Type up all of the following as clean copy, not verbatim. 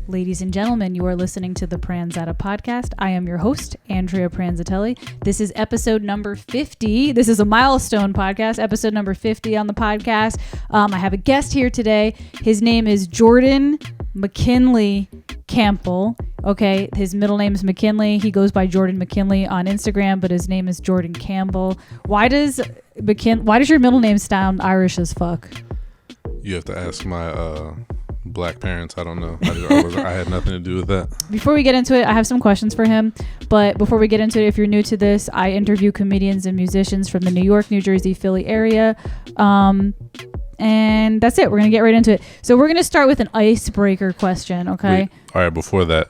Ladies and gentlemen, you are listening to the Pranzata podcast. I am your host, Andrea Pranzatelli. This is episode number 50. This is a milestone podcast, episode number 50 on the podcast. I have a guest here today. His name is Jourdan McKinley Campbell. Okay, his middle name is McKinley. He goes by Jourdan McKinley on Instagram, but his name is Jourdan Campbell. Why does your middle name sound Irish as fuck? You have to ask my black parents. I don't know. I had nothing to do with that. Before we get into it, I have some questions for him. But before we get into it, if you're new to this, I interview comedians and musicians from the New York, New Jersey, Philly area. And that's it. We're going to get right into it. So we're going to start with an icebreaker question, okay? Wait, all right, before that,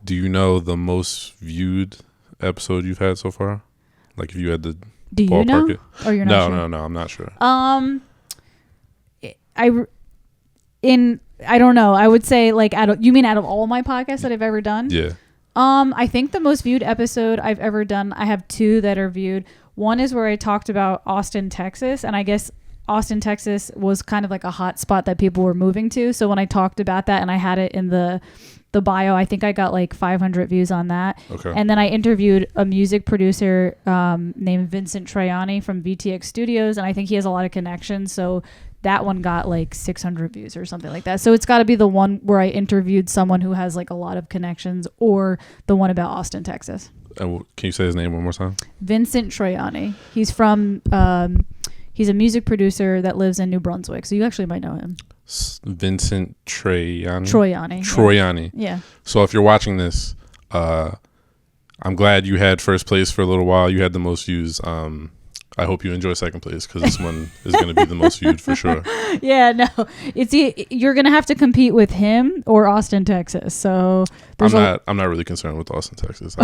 do you know the most viewed episode you've had so far? Like if you had to ballpark it? Or you're not sure? No, I'm not sure. I don't know. I would say like out of all my podcasts that I've ever done? Yeah. I think the most viewed episode I've ever done, I have two that are viewed. One is where I talked about Austin, Texas, and I guess Austin, Texas was kind of like a hot spot that people were moving to. So when I talked about that and I had it in the bio, I think I got like 500 views on that. Okay. And then I interviewed a music producer named Vincent Troiani from VTX Studios, and I think he has a lot of connections. So that one got like 600 views or something like that. So it's got to be the one where I interviewed someone who has like a lot of connections, or the one about Austin, Texas. And can you say his name one more time? Vincent Troiani. He's from... he's a music producer that lives in New Brunswick, so you actually might know him. Vincent Troiani. Troiani. Yeah. So if you're watching this, I'm glad you had first place for a little while. You had the most views. I hope you enjoy second place, because this one is going to be the most viewed for sure. Yeah, no, you're going to have to compete with him or Austin, Texas. So I'm not really concerned with Austin, Texas.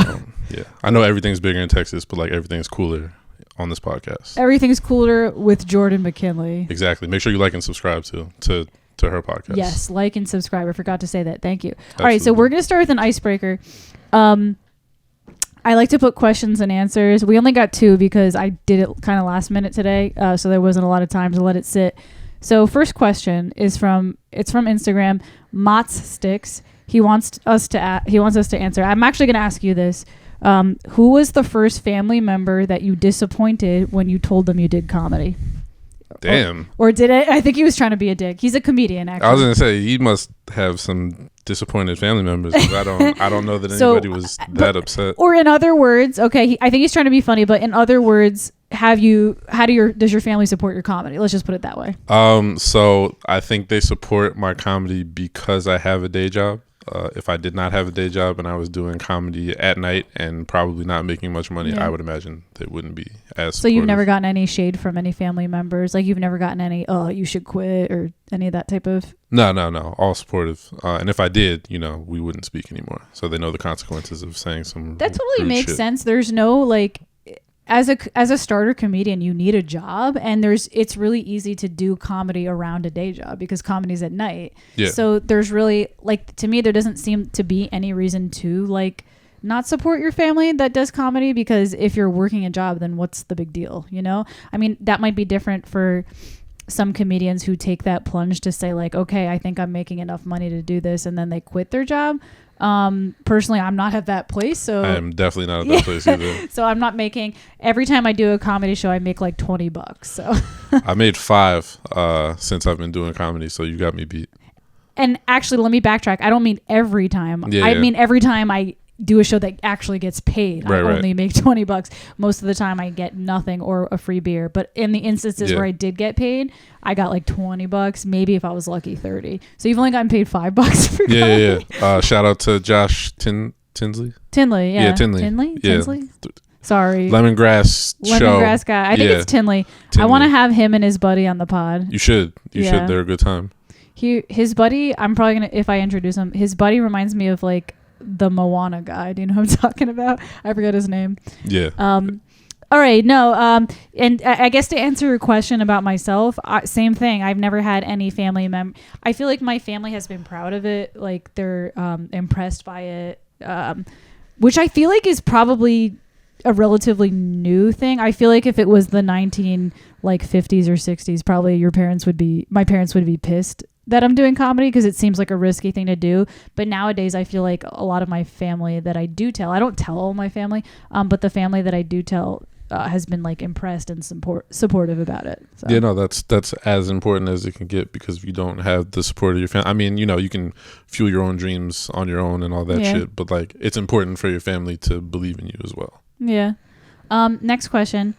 I know everything's bigger in Texas, but like everything's cooler on this podcast. Everything's cooler with Jourdan McKinley. Exactly. Make sure you like and subscribe to her podcast. Yes, like and subscribe. I forgot to say that. Thank you. Absolutely. All right, so we're going to start with an icebreaker. I like to put questions and answers. We only got two because I did it kind of last minute today, so there wasn't a lot of time to let it sit. So first question is from Instagram, Mott's Sticks. He wants us to answer. I'm actually going to ask you this. Who was the first family member that you disappointed when you told them you did comedy? Damn. Or did it? I think he was trying to be a dick. He's a comedian, actually. I was going to say, he must have some disappointed family members, because I don't know that anybody was that upset. Or in other words, okay, I think he's trying to be funny, but in other words, does your family support your comedy? Let's just put it that way. So I think they support my comedy because I have a day job. If I did not have a day job and I was doing comedy at night and probably not making much money, I would imagine they wouldn't be as supportive. So you've never gotten any shade from any family members? Like you've never gotten any, oh, you should quit, or any of that type of... No. All supportive. And if I did, we wouldn't speak anymore. So they know the consequences of saying some... That totally makes sense. There's no like... As a starter comedian, you need a job, and it's really easy to do comedy around a day job because comedy's at night. Yeah. So there's really, like, to me, there doesn't seem to be any reason to like not support your family that does comedy, because if you're working a job, then what's the big deal? I mean, that might be different for some comedians who take that plunge to say like, okay, I think I'm making enough money to do this, and then they quit their job. Personally, I'm not at that place, so I am definitely not at that place either. So I'm not making, every time I do a comedy show, I make like $20. So I made 5 since I've been doing comedy, so you got me beat. And actually, let me backtrack. I don't mean every time. I mean every time I do a show that actually gets paid. I only make $20. Most of the time I get nothing or a free beer. But in the instances where I did get paid, I got like $20, maybe if I was lucky 30. So you've only gotten paid $5 for comedy. Yeah. Shout out to Josh Tinsley. Tinley, yeah. Yeah, Tinley. Yeah. Tinsley? Sorry. Lemongrass guy. I think it's Tinley. I want to have him and his buddy on the pod. You should. They're a good time. His buddy, I'm probably going to, if I introduce him, his buddy reminds me of like the Moana guy. Do you know who I'm talking about? I forget his name. Yeah. All right. No. And I guess to answer your question about myself, same thing. I've never had any family member. I feel like my family has been proud of it. Like they're impressed by it, which I feel like is probably a relatively new thing. I feel like if it was the 50s or 60s, probably my parents would be pissed that I'm doing comedy because it seems like a risky thing to do. But nowadays I feel like a lot of my family that I do tell, I don't tell all my family, but the family that I do tell has been like impressed and supportive about it. So. Yeah, no, that's as important as it can get, because if you don't have the support of your family, I mean, you can fuel your own dreams on your own and all that shit, but like it's important for your family to believe in you as well. Yeah. Next question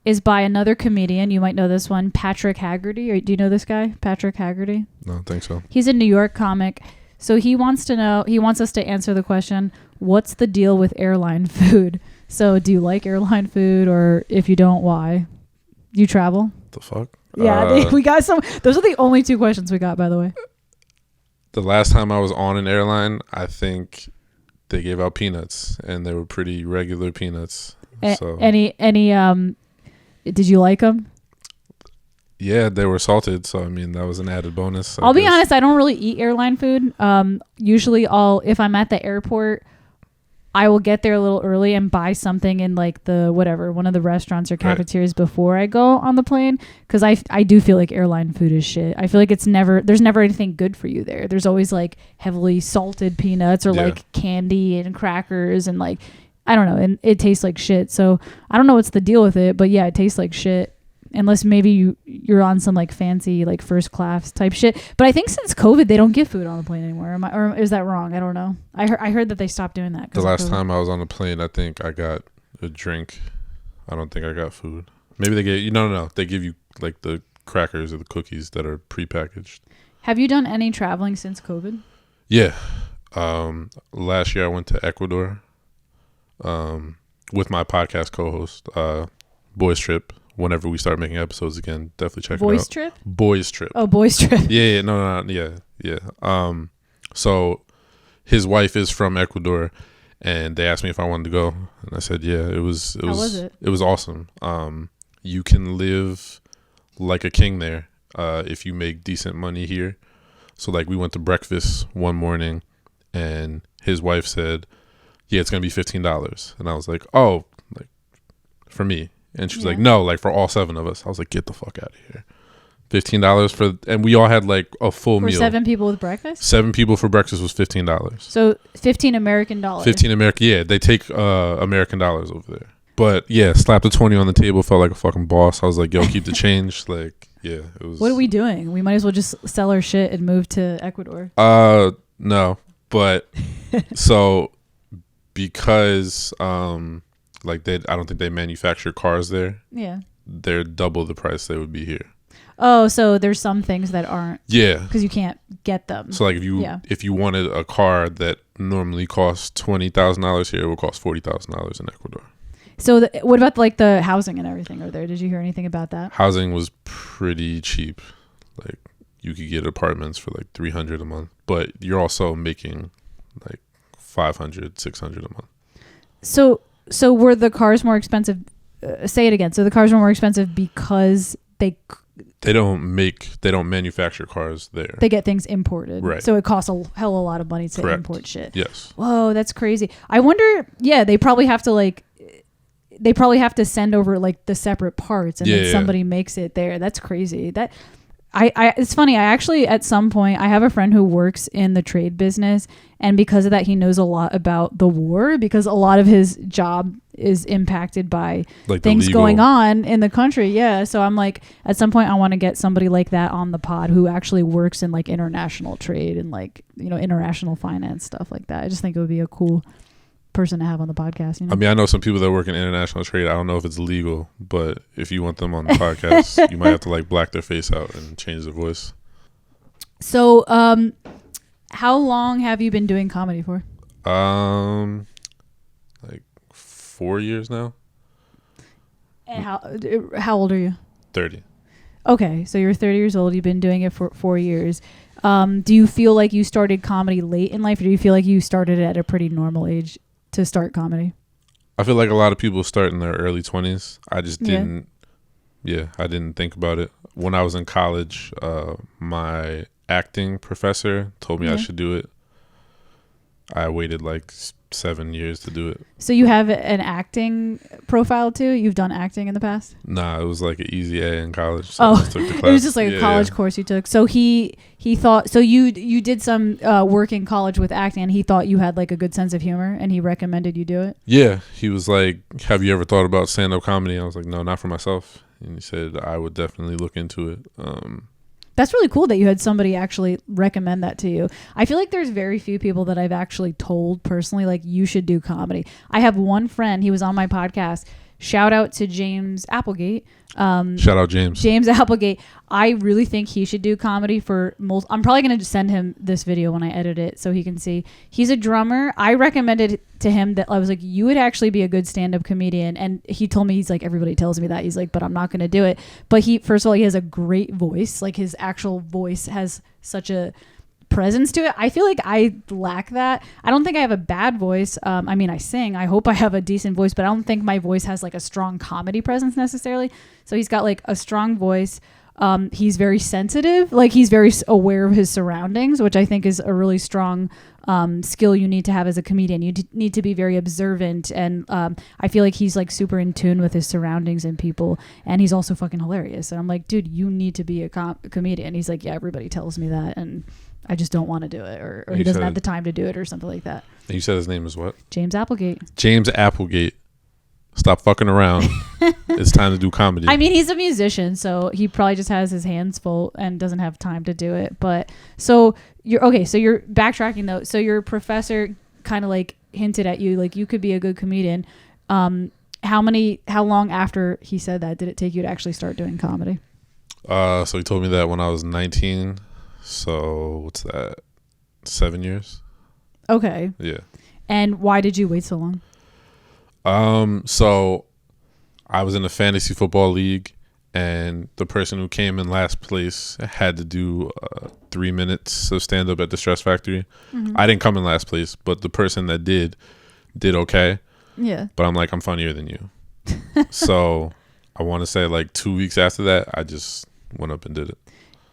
is by another comedian. You might know this one, Patrick Haggerty. Do you know this guy, Patrick Haggerty? No, I don't think so. He's a New York comic. So he wants us to answer the question, what's the deal with airline food? So do you like airline food, or if you don't, why? You travel? The fuck? Yeah, we got some. Those are the only two questions we got, by the way. The last time I was on an airline, I think they gave out peanuts, and they were pretty regular peanuts. So did you like them? Yeah, they were salted, so I mean that was an added bonus. I'll be honest, I don't really eat airline food. Usually if I'm at the airport, I will get there a little early and buy something in like one of the restaurants or cafeterias before I go on the plane, because I do feel like airline food is shit. I feel like there's never anything good for you there. There's always like heavily salted peanuts or like candy and crackers and like, I don't know, and it tastes like shit. So I don't know what's the deal with it, but yeah, it tastes like shit. Unless maybe you're on some like fancy like first class type shit. But I think since COVID they don't give food on the plane anymore. Or is that wrong? I don't know. I heard that they stopped doing that. The last time I was on the plane, I think I got a drink. I don't think I got food. Maybe they gave you no. They give you like the crackers or the cookies that are prepackaged. Have you done any traveling since COVID? Yeah. Last year I went to Ecuador with my podcast co-host, Boys Trip. Whenever we start making episodes again, definitely check it out. Boys Trip? Boys Trip. Oh, Boys Trip. Yeah, no, yeah. So his wife is from Ecuador, and they asked me if I wanted to go, and I said yeah. How was it? It was awesome. You can live like a king there if you make decent money here. So like we went to breakfast one morning, and his wife said, "Yeah, it's gonna be $15," and I was like, "Oh, like for me." And she's like, no, like for all 7 of us. I was like, get the fuck out of here. $15 and we all had like a full meal. For 7 people with breakfast? 7 people for breakfast was $15. So $15 American dollars. 15 American, yeah. They take American dollars over there. But yeah, slapped a 20 on the table, felt like a fucking boss. I was like, yo, keep the change. Like, yeah, it was. What are we doing? We might as well just sell our shit and move to Ecuador. No, but so because like I don't think they manufacture cars there. Yeah. They're double the price they would be here. Oh, so there's some things that aren't. Yeah. Because you can't get them. So like if you wanted a car that normally costs $20,000 here, it would cost $40,000 in Ecuador. So what about like the housing and everything over there? Did you hear anything about that? Housing was pretty cheap. Like you could get apartments for like $300 a month, but you're also making like $500, $600 a month. So were the cars more expensive? Say it again. So the cars were more expensive because they don't manufacture cars there. They get things imported. Right. So it costs a hell of a lot of money to import shit. Yes. Whoa, that's crazy. I wonder, they probably have to send over like the separate parts and then somebody makes it there. That's crazy. It's funny. I actually, at some point, I have a friend who works in the trade business, and because of that, he knows a lot about the war, because a lot of his job is impacted by like things going on in the country. Yeah. So I'm like, at some point I want to get somebody like that on the pod who actually works in like international trade and like, international finance, stuff like that. I just think it would be a cool person to have on the podcast. I mean, I know some people that work in international trade. I don't know if it's legal, but if you want them on the podcast, you might have to like black their face out and change their voice. So, how long have you been doing comedy for? Like 4 years now. And how old are you? 30. Okay, so you're 30 years old. You've been doing it for 4 years. Do you feel like you started comedy late in life, or do you feel like you started at a pretty normal age to start comedy? I feel like a lot of people start in their early 20s. I just didn't. Yeah, I didn't think about it. When I was in college, my acting professor told me I should do it. I waited like 7 years to do it. So you have an acting profile too? You've done acting in the past? Nah, it was like an easy A in college. So I just took the class. It was just like a college course you took. So he thought, so you did some work in college with acting, and he thought you had like a good sense of humor, and he recommended you do it? Yeah, he was like, have you ever thought about stand-up comedy? I was like, no, not for myself. And he said I would definitely look into it. That's really cool that you had somebody actually recommend that to you. I feel like there's very few people that I've actually told personally, like, you should do comedy. I have one friend, he was on my podcast. Shout out to James Applegate. Shout out James. James Applegate. I really think he should do comedy for I'm probably going to send him this video when I edit it so he can see. He's a drummer. I recommended to him that I was like, you would actually be a good stand-up comedian. And he told me, he's like, everybody tells me that. He's like, but I'm not going to do it. But first of all, he has a great voice. Like, his actual voice has such a presence to it. I feel like I lack that. I don't think I have a bad voice. I mean, I sing. I hope I have a decent voice, but I don't think my voice has like a strong comedy presence necessarily. So he's got like a strong voice. He's very sensitive. Like, he's very aware of his surroundings, which I think is a really strong skill you need to have as a comedian. You need to be very observant, and I feel like he's like super in tune with his surroundings and people, and he's also fucking hilarious. And I'm like, dude, you need to be a comedian. He's like, yeah, everybody tells me that, and I just don't want to do it, or he doesn't have the time to do it, or something like that. And you said his name is what? James Applegate. James Applegate. Stop fucking around. It's time to do comedy. I mean, he's a musician, so he probably just has his hands full and doesn't have time to do it. But so you're backtracking though. So your professor kind of like hinted at you, like, you could be a good comedian. How long after he said that did it take you to actually start doing comedy? So he told me that when I was 19. So what's that? 7 years. Okay. Yeah. And why did you wait so long? So I was in a fantasy football league, and the person who came in last place had to do 3 minutes of stand up at the Stress Factory. Mm-hmm. I didn't come in last place, but the person that did okay. Yeah. But I'm like, I'm funnier than you. So I want to say like 2 weeks after that, I just went up and did it.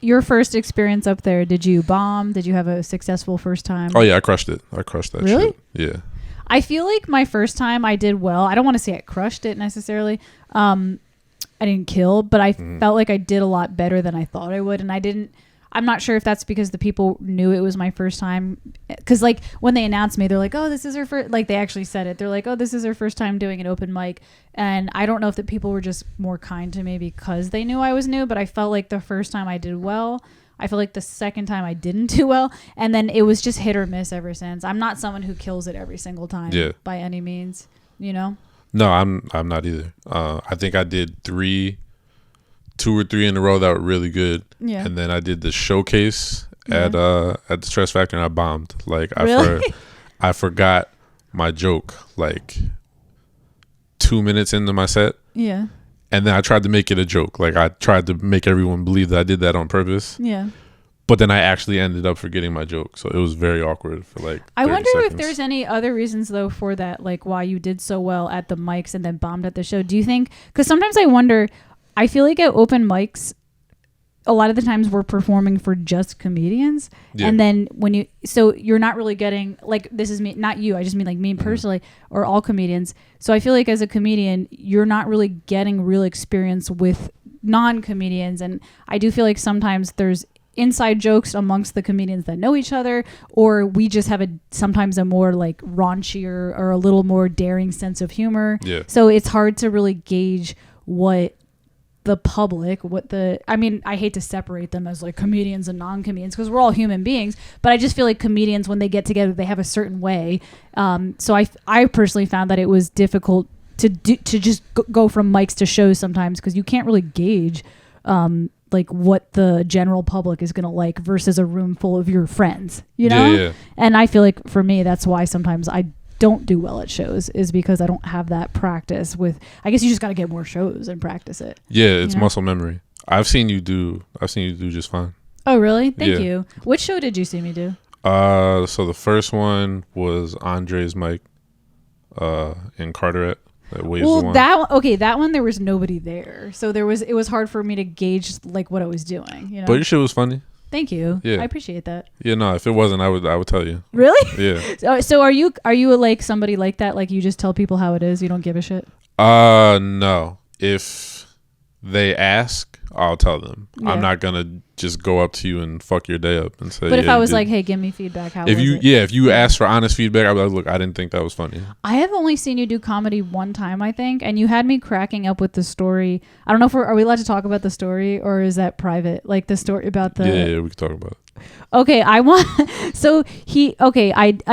Your first experience up there, did you bomb? Did you have a successful first time? Oh yeah, I crushed it. I crushed that really? Shit. Yeah. I feel like my first time I did well. I don't want to say I crushed it necessarily. I didn't kill, but I felt like I did a lot better than I thought I would. And I'm not sure if that's because the people knew it was my first time. Because like when they announced me, they're like, oh, this is her first, like they actually said it. They're like, oh, this is her first time doing an open mic. And I don't know if the people were just more kind to me because they knew I was new, but I felt like the first time I did well. I feel like the second time I didn't do well, and then it was just hit or miss ever since. I'm not someone who kills it every single time by any means, you know? No, I'm not either. I think I did 2 or 3 in a row that were really good. Yeah. And then I did the showcase at the Stress Factory, and I bombed. Like, I forgot my joke like 2 minutes into my set. Yeah. And then I tried to make it a joke. Like, I tried to make everyone believe that I did that on purpose. Yeah. But then I actually ended up forgetting my joke. So it was very awkward for like 30 I wonder seconds. If there's any other reasons, though, for that, like why you did so well at the mics and then bombed at the show. Do you think? Because sometimes I wonder, I feel like at open mics, a lot of the times we're performing for just comedians. Yeah. And then so you're not really getting, like, this is me, not you, I just mean like me personally, or all comedians. So I feel like as a comedian, you're not really getting real experience with non-comedians. And I do feel like sometimes there's inside jokes amongst the comedians that know each other, or we just have sometimes a more like raunchier or a little more daring sense of humor. Yeah. So it's hard to really gauge what the public, I hate to separate them as like comedians and non-comedians because we're all human beings, but I just feel like comedians, when they get together, they have a certain way. So I personally found that it was difficult to just go from mics to shows sometimes because you can't really gauge like what the general public is going to like versus a room full of your friends, you know? Yeah. And I feel like for me, that's why sometimes I don't do well at shows, is because I don't have that practice with, I guess you just got to get more shows and practice it. Yeah, it's muscle memory. I've seen you do just fine. Oh, really? Thank you. Which show did you see me do? So the first one was Andre's mic in Carteret. That one there was nobody there. So it was hard for me to gauge like what I was doing, you know? But your shit was funny. Thank you. Yeah. I appreciate that. Yeah, no, if it wasn't, I would tell you. Really? Yeah. So are you like somebody like that? Like you just tell people how it is? You don't give a shit? No. If they ask, I'll tell them. Yeah. I'm not gonna just go up to you and fuck your day up and say. But if I was like, "Hey, give me feedback," how if was you it? if you ask for honest feedback, I'd be like, "Look, I didn't think that was funny." I have only seen you do comedy one time, I think, and you had me cracking up with the story. I don't know if are we allowed to talk about the story or is that private? Like the story about the. Yeah, we can talk about it. Okay, I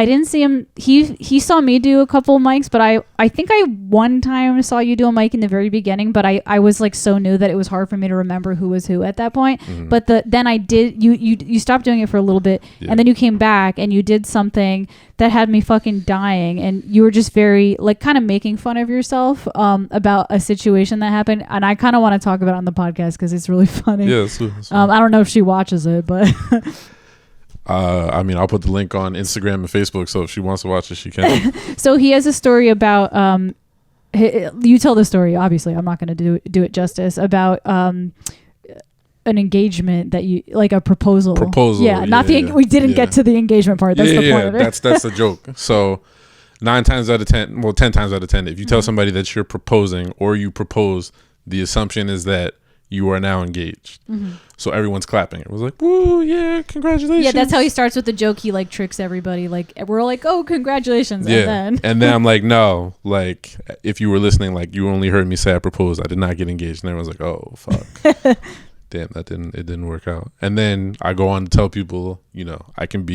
didn't see him. He saw me do a couple mics, but I think I one time saw you do a mic in the very beginning, but I was like so new that it was hard for me to remember who was who at that point. Mm-hmm. But then I did you stopped doing it for a little bit, and then you came back and you did something that had me fucking dying, and you were just very like kind of making fun of yourself about a situation that happened, and I kind of want to talk about it on the podcast because it's really funny. Yeah, that's I don't know if she watches it, but I mean, I'll put the link on Instagram and Facebook, so if she wants to watch it, she can. So he has a story about you tell the story. Obviously, I'm not going to do it justice about an engagement that you like a proposal. Yeah, not we didn't get to the engagement part. That's the point of it. That's a joke. So 9 times out of 10, well, 10 times out of 10, if you tell somebody that you're proposing or you propose, the assumption is that you are now engaged. Mm-hmm. So everyone's clapping. It was like, woo, yeah, congratulations. Yeah, that's how he starts with the joke. He like tricks everybody. Like we're all like, oh, congratulations. Yeah. And then I'm like, no, like if you were listening, like you only heard me say I proposed. I did not get engaged. And everyone's like, oh, fuck. Damn, it didn't work out. And then I go on to tell people, you know, I can be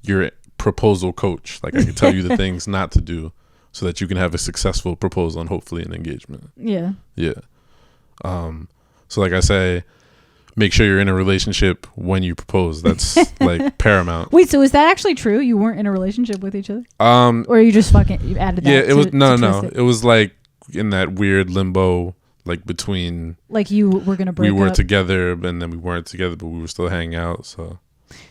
your proposal coach. Like I can tell you the things not to do so that you can have a successful proposal and hopefully an engagement. Yeah. Yeah. So like I say, make sure you're in a relationship when you propose. That's like paramount. Wait, so is that actually true? You weren't in a relationship with each other? Or you just you added that? Yeah, it was no. It was like in that weird limbo, like between like you were gonna break up. We were together and then we weren't together, but we were still hanging out.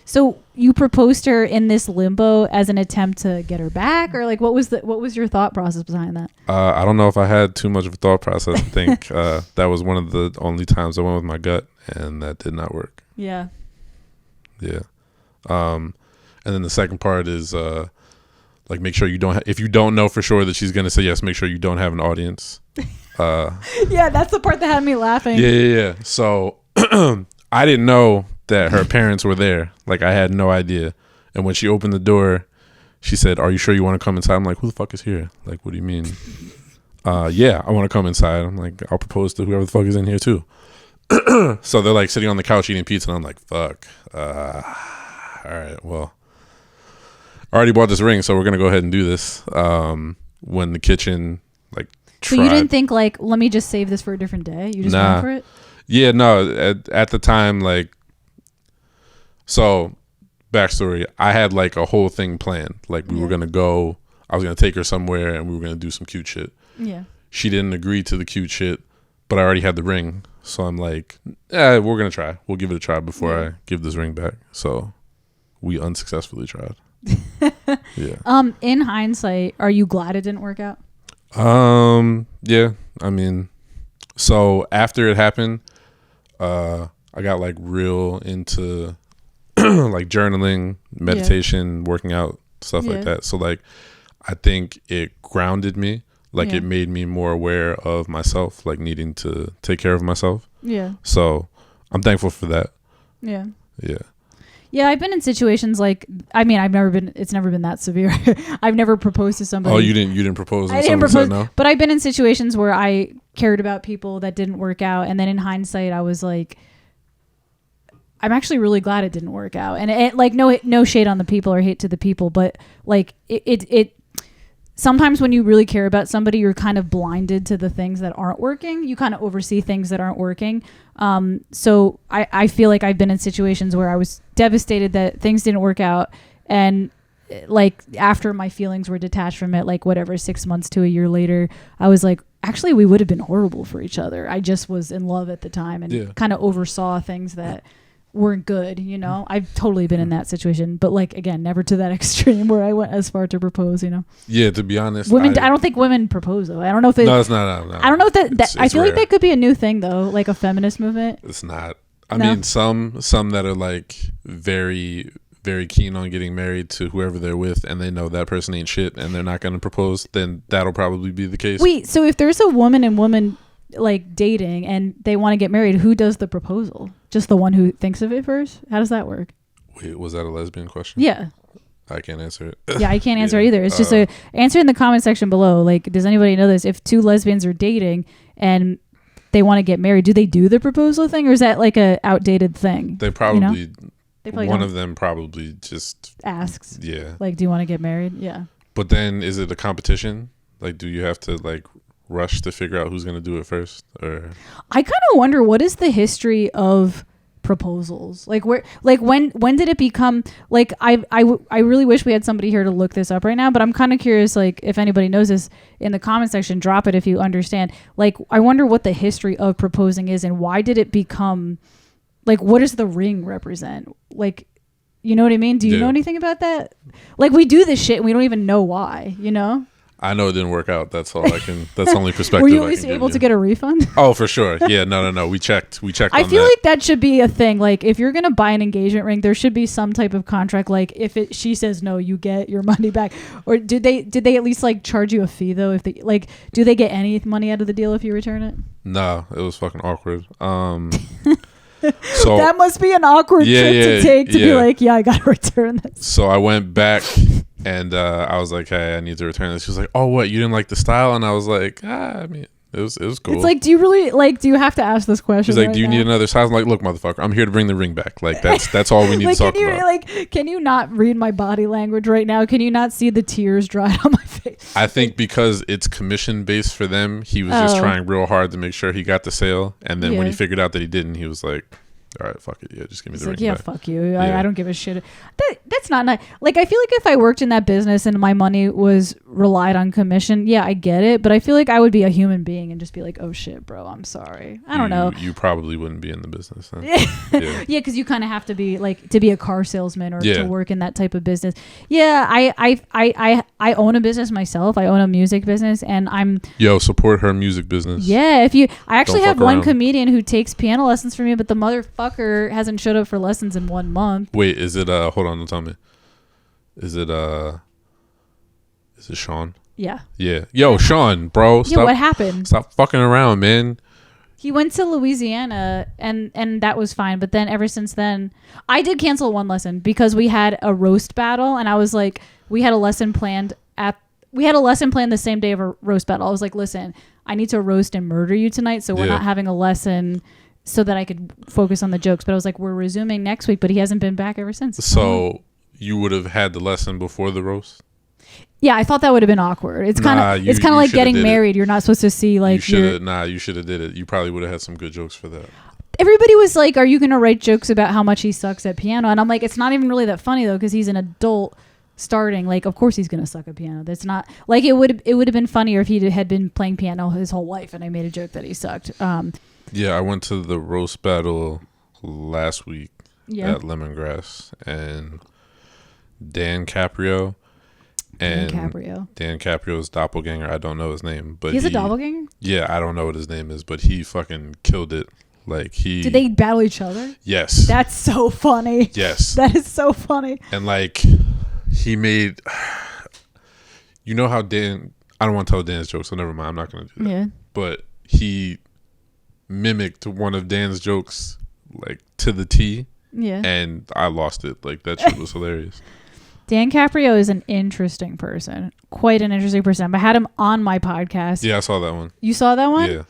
So you proposed to her in this limbo as an attempt to get her back, or like what was your thought process behind that? I don't know if I had too much of a thought process. I think that was one of the only times I went with my gut, and that did not work. Yeah. Yeah. And then the second part is like make sure you don't if you don't know for sure that she's gonna say yes, make sure you don't have an audience. Yeah, that's the part that had me laughing. Yeah. So I didn't know that her parents were there. Like I had no idea. And when she opened the door, she said, "Are you sure you want to come inside?" I'm like, "Who the fuck is here? Like, what do you mean?" Yeah, I want to come inside. I'm like, I'll propose to whoever the fuck is in here too. So they're like sitting on the couch eating pizza, and I'm like, fuck. All right, well, I already bought this ring, so we're gonna go ahead and do this. When the kitchen like tried. So you didn't think like, let me just save this for a different day? You just went for it? Yeah, no. At the time, like, so backstory, I had like a whole thing planned. Like we were gonna go. I was gonna take her somewhere, and we were gonna do some cute shit. Yeah. She didn't agree to the cute shit, but I already had the ring. So I'm like, we're going to try. We'll give it a try before I give this ring back. So we unsuccessfully tried. Yeah. In hindsight, are you glad it didn't work out? Yeah. I mean, so after it happened, I got like real into like journaling, meditation, working out, stuff like that. So like, I think it grounded me. Like it made me more aware of myself, like needing to take care of myself. Yeah. So I'm thankful for that. Yeah. Yeah. Yeah, I've been in situations like, I mean, it's never been that severe. I've never proposed to somebody. Oh, you didn't propose? I didn't propose, no? But I've been in situations where I cared about people that didn't work out. And then in hindsight, I was like, I'm actually really glad it didn't work out. And it like, no shade on the people or hate to the people, but like it sometimes when you really care about somebody, you're kind of blinded to the things that aren't working. You kind of oversee things that aren't working. So I feel like I've been in situations where I was devastated that things didn't work out. And like after my feelings were detached from it, like whatever, 6 months to a year later, I was like, actually, we would have been horrible for each other. I just was in love at the time and kind of oversaw things that weren't good, you know. I've totally been in that situation, but like again, never to that extreme where I went as far to propose, you know. Yeah, to be honest, women. I don't think women propose though. I don't know if they. No, it's not. No. I don't know if that. I feel rare. Like that could be a new thing though, like a feminist movement. It's not. I mean, some that are like very, very keen on getting married to whoever they're with, and they know that person ain't shit, and they're not going to propose. Then that'll probably be the case. Wait, so if there's a woman and woman like dating and they want to get married, who does the proposal? Just the one who thinks of it first? How does that work? Wait, was that a lesbian question? Yeah. I can't answer it. Yeah, I can't answer it either. It's just a answer in the comment section below. Like, does anybody know this? If two lesbians are dating and they want to get married, do they do the proposal thing, or is that like a outdated thing? They probably, you know? They probably one of them probably just asks. Yeah. Like, do you want to get married? Yeah. But then, is it a competition? Like, do you have to like rush to figure out who's going to do it first? Or I kind of wonder, what is the history of proposals? Like, where, like when did it become like, I really wish we had somebody here to look this up right now, but I'm kind of curious, like, if anybody knows this, in the comment section, drop it if you understand. Like, I wonder what the history of proposing is, and why did it become, like, what does the ring represent? Like, you know what I mean? Do you know anything about that? Like, we do this shit and we don't even know why, you know? I know it didn't work out. That's all I can. That's the only perspective. Were you at least able to get a refund? Oh, for sure. Yeah. No. We checked. I feel like that should be a thing. Like, if you're gonna buy an engagement ring, there should be some type of contract. Like, if she says no, you get your money back. Or did they at least like charge you a fee though? If they like, do they get any money out of the deal if you return it? No, it was fucking awkward. So that must be an awkward trip to take to be like, yeah, I gotta return this. So I went back. And I was like, hey, I need to return this. She was like, oh, what? You didn't like the style? And I was like, I mean, it was cool. It's like, do you really, like, do you have to ask this question? She's like, do you need another size? I'm like, look, motherfucker, I'm here to bring the ring back. Like, that's all we need to talk about. Like, can you not read my body language right now? Can you not see the tears dry on my face? I think because it's commission based for them, he was just trying real hard to make sure he got the sale. And then when he figured out that he didn't, he was like, all right, fuck it. Yeah, just give me the ring back. Fuck you. I don't give a shit. That's not nice. Like, I feel like if I worked in that business and my money was relied on commission, yeah, I get it. But I feel like I would be a human being and just be like, oh shit, bro, I'm sorry. I don't know. You probably wouldn't be in the business. Huh? Yeah, because you kind of have to be like, to be a car salesman or to work in that type of business. Yeah, I own a business myself. I own a music business, and support her music business. Yeah, I actually have one comedian who takes piano lessons from me, but the motherfucker hasn't showed up for lessons in 1 month. Wait, is it hold on, don't tell me. Is it Sean? Yeah. Yeah. Yo, Sean, bro. Yeah, what happened? Stop fucking around, man. He went to Louisiana and that was fine, but then ever since then, I did cancel one lesson because we had a roast battle, and I was like, we had a lesson planned the same day of a roast battle. I was like, listen, I need to roast and murder you tonight, so we're not having a lesson so that I could focus on the jokes. But I was like, we're resuming next week, but he hasn't been back ever since. So you would have had the lesson before the roast? Yeah, I thought that would have been awkward. It's kind of like getting married. You're not supposed to see like you should have did it. You probably would have had some good jokes for that. Everybody was like, are you going to write jokes about how much he sucks at piano? And I'm like, it's not even really that funny though, because he's an adult starting. Like, of course he's going to suck at piano. That's not like, it would have been funnier if he had been playing piano his whole life and I made a joke that he sucked. Yeah, I went to the roast battle last week at Lemongrass, and Dan Caprio's doppelganger. I don't know his name, but he's a doppelganger. Yeah, I don't know what his name is, but he fucking killed it. Like, did they battle each other? Yes. That's so funny. Yes, that is so funny. And like, he made, you know how Dan, I don't want to tell Dan's joke, so never mind. I'm not gonna do that. Yeah. But he mimicked one of Dan's jokes like to the T. Yeah. And I lost it. Like, that shit was hilarious. Dan Caprio is an interesting person. Quite an interesting person. I had him on my podcast. Yeah, I saw that one. You saw that one? Yeah.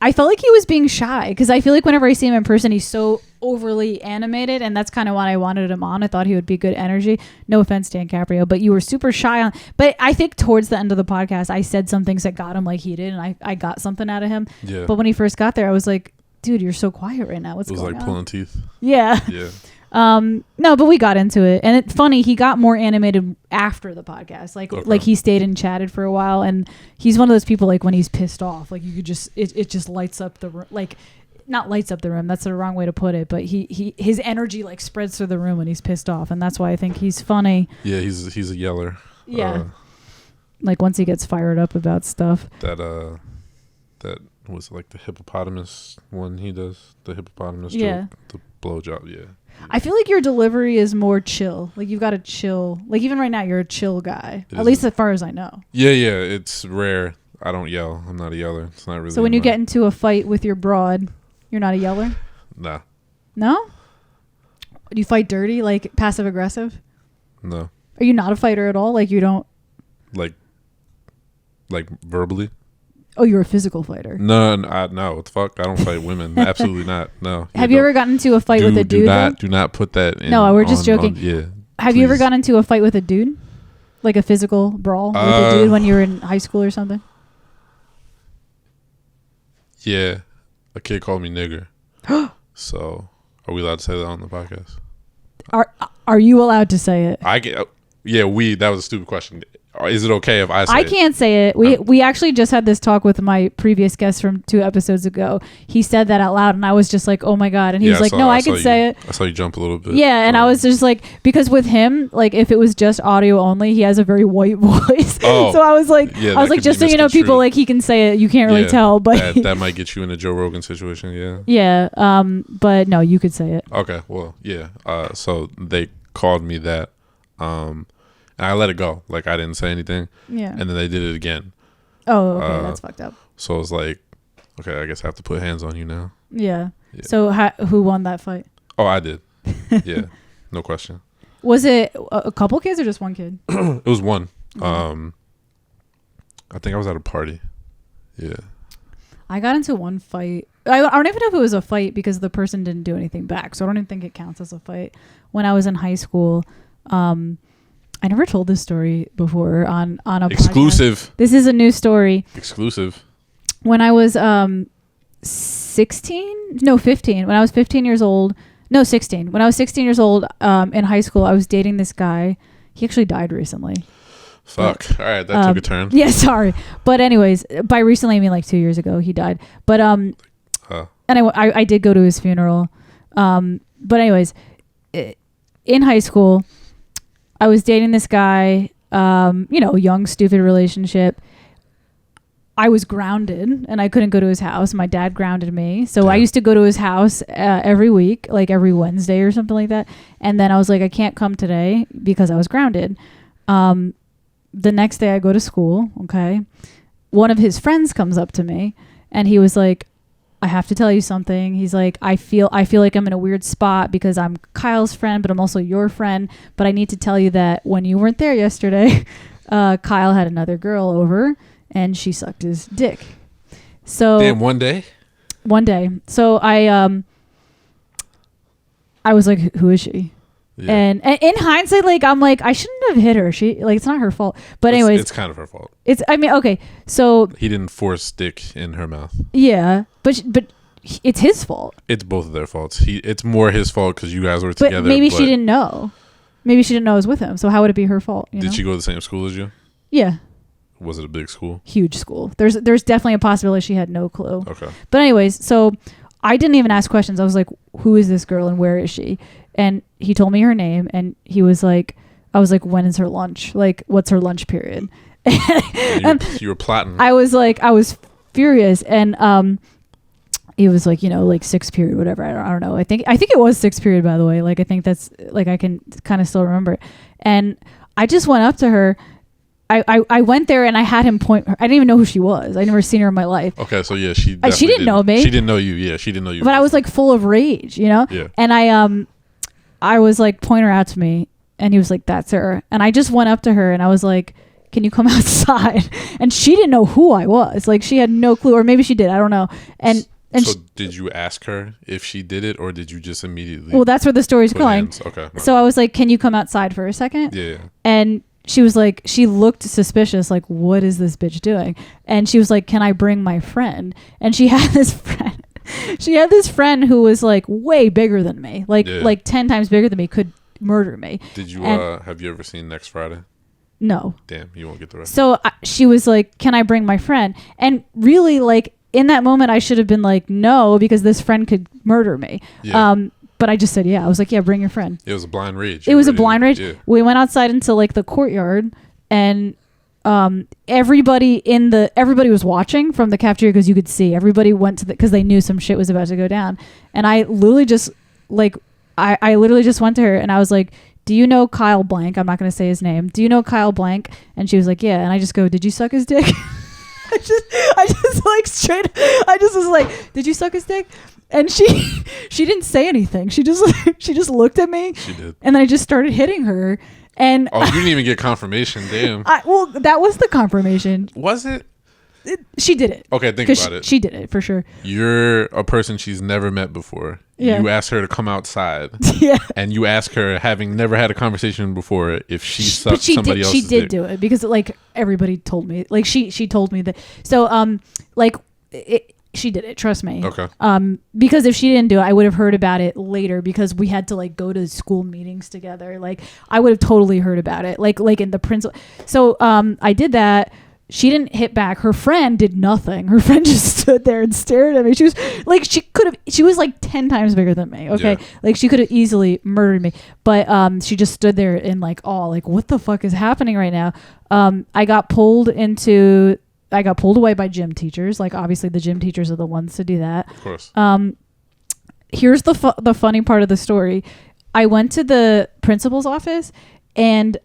I felt like he was being shy, because I feel like whenever I see him in person, he's so overly animated, and that's kind of why I wanted him on. I thought he would be good energy. No offense, Dan Caprio, but you were super shy on. But I think towards the end of the podcast, I said some things that got him like heated, and I got something out of him. Yeah. But when he first got there, I was like, dude, you're so quiet right now. What's going on? It was like pulling teeth. Yeah. Yeah. No, but we got into it, and it's funny. He got more animated after the podcast. Like he stayed and chatted for a while, and he's one of those people, like, when he's pissed off, like, you could just it just lights up the room. Like, not lights up the room. That's the wrong way to put it. But his energy like spreads through the room when he's pissed off, and that's why I think he's funny. Yeah, he's a yeller. Yeah. Like, once he gets fired up about stuff. That was it like the hippopotamus one he does? The hippopotamus Yeah. joke, the blowjob, yeah. I feel like your delivery is more chill. Like you've got a chill. Like even right now, you're a chill guy. At least as far as I know. Yeah. It's rare. I don't yell. I'm not a yeller. It's not really. So when you get into a fight with your broad, you're not a yeller? Nah. No? Do you fight dirty, like passive aggressive? No. Are you not a fighter at all? Like you don't. Like verbally? Oh, you're a physical fighter. No. What the fuck? I don't fight women. Absolutely not. No. Have you ever gotten into a fight with a dude? Do not put that in. No, we're just joking. Yeah. Have you ever gotten into a fight with a dude? Like a physical brawl with a dude when you were in high school or something? Yeah. A kid called me nigger. So, are we allowed to say that on the podcast? Are you allowed to say it? That was a stupid question. Is it okay if I say it? I can't say it. We actually just had this talk with my previous guest from 2 episodes ago. He said that out loud and I was just like, oh my God. And he was like, no, I can say it. I saw you jump a little bit. Yeah. And I was just like, because with him, like if it was just audio only, he has a very white voice. Oh, so I was like, just so you know, people, like he can say it. You can't really tell, but that might get you in a Joe Rogan situation. Yeah. Yeah. But no, you could say it. Okay. Well, yeah. So they called me that. And I let it go. Like, I didn't say anything. Yeah. And then they did it again. Oh, okay. That's fucked up. So I was like, okay, I guess I have to put hands on you now. Yeah. So who won that fight? Oh, I did. Yeah. No question. Was it a couple kids or just one kid? It was one. I think I was at a party. Yeah. I got into one fight. I don't even know if it was a fight because the person didn't do anything back. So I don't even think it counts as a fight. When I was in high school, I never told this story before on a exclusive podcast. This is a new story. Exclusive. When I was 15. When I was 15 years old. No, 16. When I was 16 years old in high school, I was dating this guy. He actually died recently. Fuck. All right, that took a turn. Yeah, sorry. But anyways, by recently I mean like 2 years ago he died. But and I did go to his funeral. But anyways, in high school, I was dating this guy, young, stupid relationship. I was grounded and I couldn't go to his house. My dad grounded me. So I used to go to his house every week, like every Wednesday or something like that. And then I was like, I can't come today because I was grounded. The next day I go to school. Okay. One of his friends comes up to me and he was like, I have to tell you something. He's like, I feel like I'm in a weird spot because I'm Kyle's friend, but I'm also your friend. But I need to tell you that when you weren't there yesterday, Kyle had another girl over and she sucked his dick. So damn, one day. So I was like, who is she? Yeah. And in hindsight, like I'm like, I shouldn't have hit her. She like, it's not her fault. But anyways, it's kind of her fault. Okay. So he didn't force dick in her mouth. Yeah, but it's his fault. It's both of their faults. It's more his fault because you guys were together. Maybe she didn't know. Maybe she didn't know I was with him. So how would it be her fault? Did she go to the same school as you? Yeah. Was it a big school? Huge school. There's definitely a possibility she had no clue. Okay. But anyways, so I didn't even ask questions. I was like, who is this girl and where is she? And he told me her name and he was like, I was like, when is her lunch? Like, what's her lunch period? And you were plotting. I was furious. And he was like, like 6th period, whatever. I don't know. I think it was 6th period, by the way. Like, I think that's like, I can kind of still remember it. And I just went up to her. I went there and I had him point her. I didn't even know who she was. I'd never seen her in my life. Okay, so yeah, she didn't know me. She didn't know you. Yeah, she didn't know you. But I was like full of rage, Yeah. And I was like, point her out to me. And he was like, that's her. And I just went up to her and I was like, can you come outside? And she didn't know who I was. Like she had no clue, or maybe she did. I don't know. And so did you ask her if she did it, or did you just immediately? Well, that's where the story's going. Okay. So I was like, can you come outside for a second? Yeah. And she was like, she looked suspicious, like, what is this bitch doing? And she was like, can I bring my friend? And she had this friend. She had this friend who was like way bigger than me, like 10 times bigger than me, could murder me. Did you have you ever seen Next Friday? No. Damn, you won't get the rest. So she was like, can I bring my friend? And really, like in that moment, I should have been like, no, because this friend could murder me. Yeah. But I just said, yeah. I was like, yeah, bring your friend. It was a blind rage. It was a blind rage. Yeah. We went outside into like the courtyard and everybody was watching from the cafeteria because you could see everybody went to because they knew some shit was about to go down. And I literally just like, I literally just went to her and I was like, do you know Kyle Blank? I'm not going to say his name. Do you know Kyle Blank? And she was like, yeah. And I just go, did you suck his dick? I just like straight, I just was like, did you suck his dick? And she didn't say anything. She just looked at me. She did. And then I just started hitting her. And you didn't even get confirmation. Damn. Well, that was the confirmation. Was it? She did it. Okay, think about it. She did it for sure. You're a person she's never met before. Yeah. You ask her to come outside. Yeah. And you ask her, having never had a conversation before, if she sucked somebody else's dick. She did do it because like everybody told me. Like she told me that. So she did it. Trust me. Okay. Because if she didn't do it, I would have heard about it later because we had to like go to school meetings together. Like I would have totally heard about it. Like in the principal. So I did that. She didn't hit back. Her friend did nothing. Her friend just stood there and stared at me. She was like, she was like 10 times bigger than me. Okay. Yeah. Like she could have easily murdered me, but she just stood there in like awe, like what the fuck is happening right now? I got pulled away by gym teachers. Like obviously the gym teachers are the ones to do that. Of course. Here's the funny part of the story. I went to the principal's office and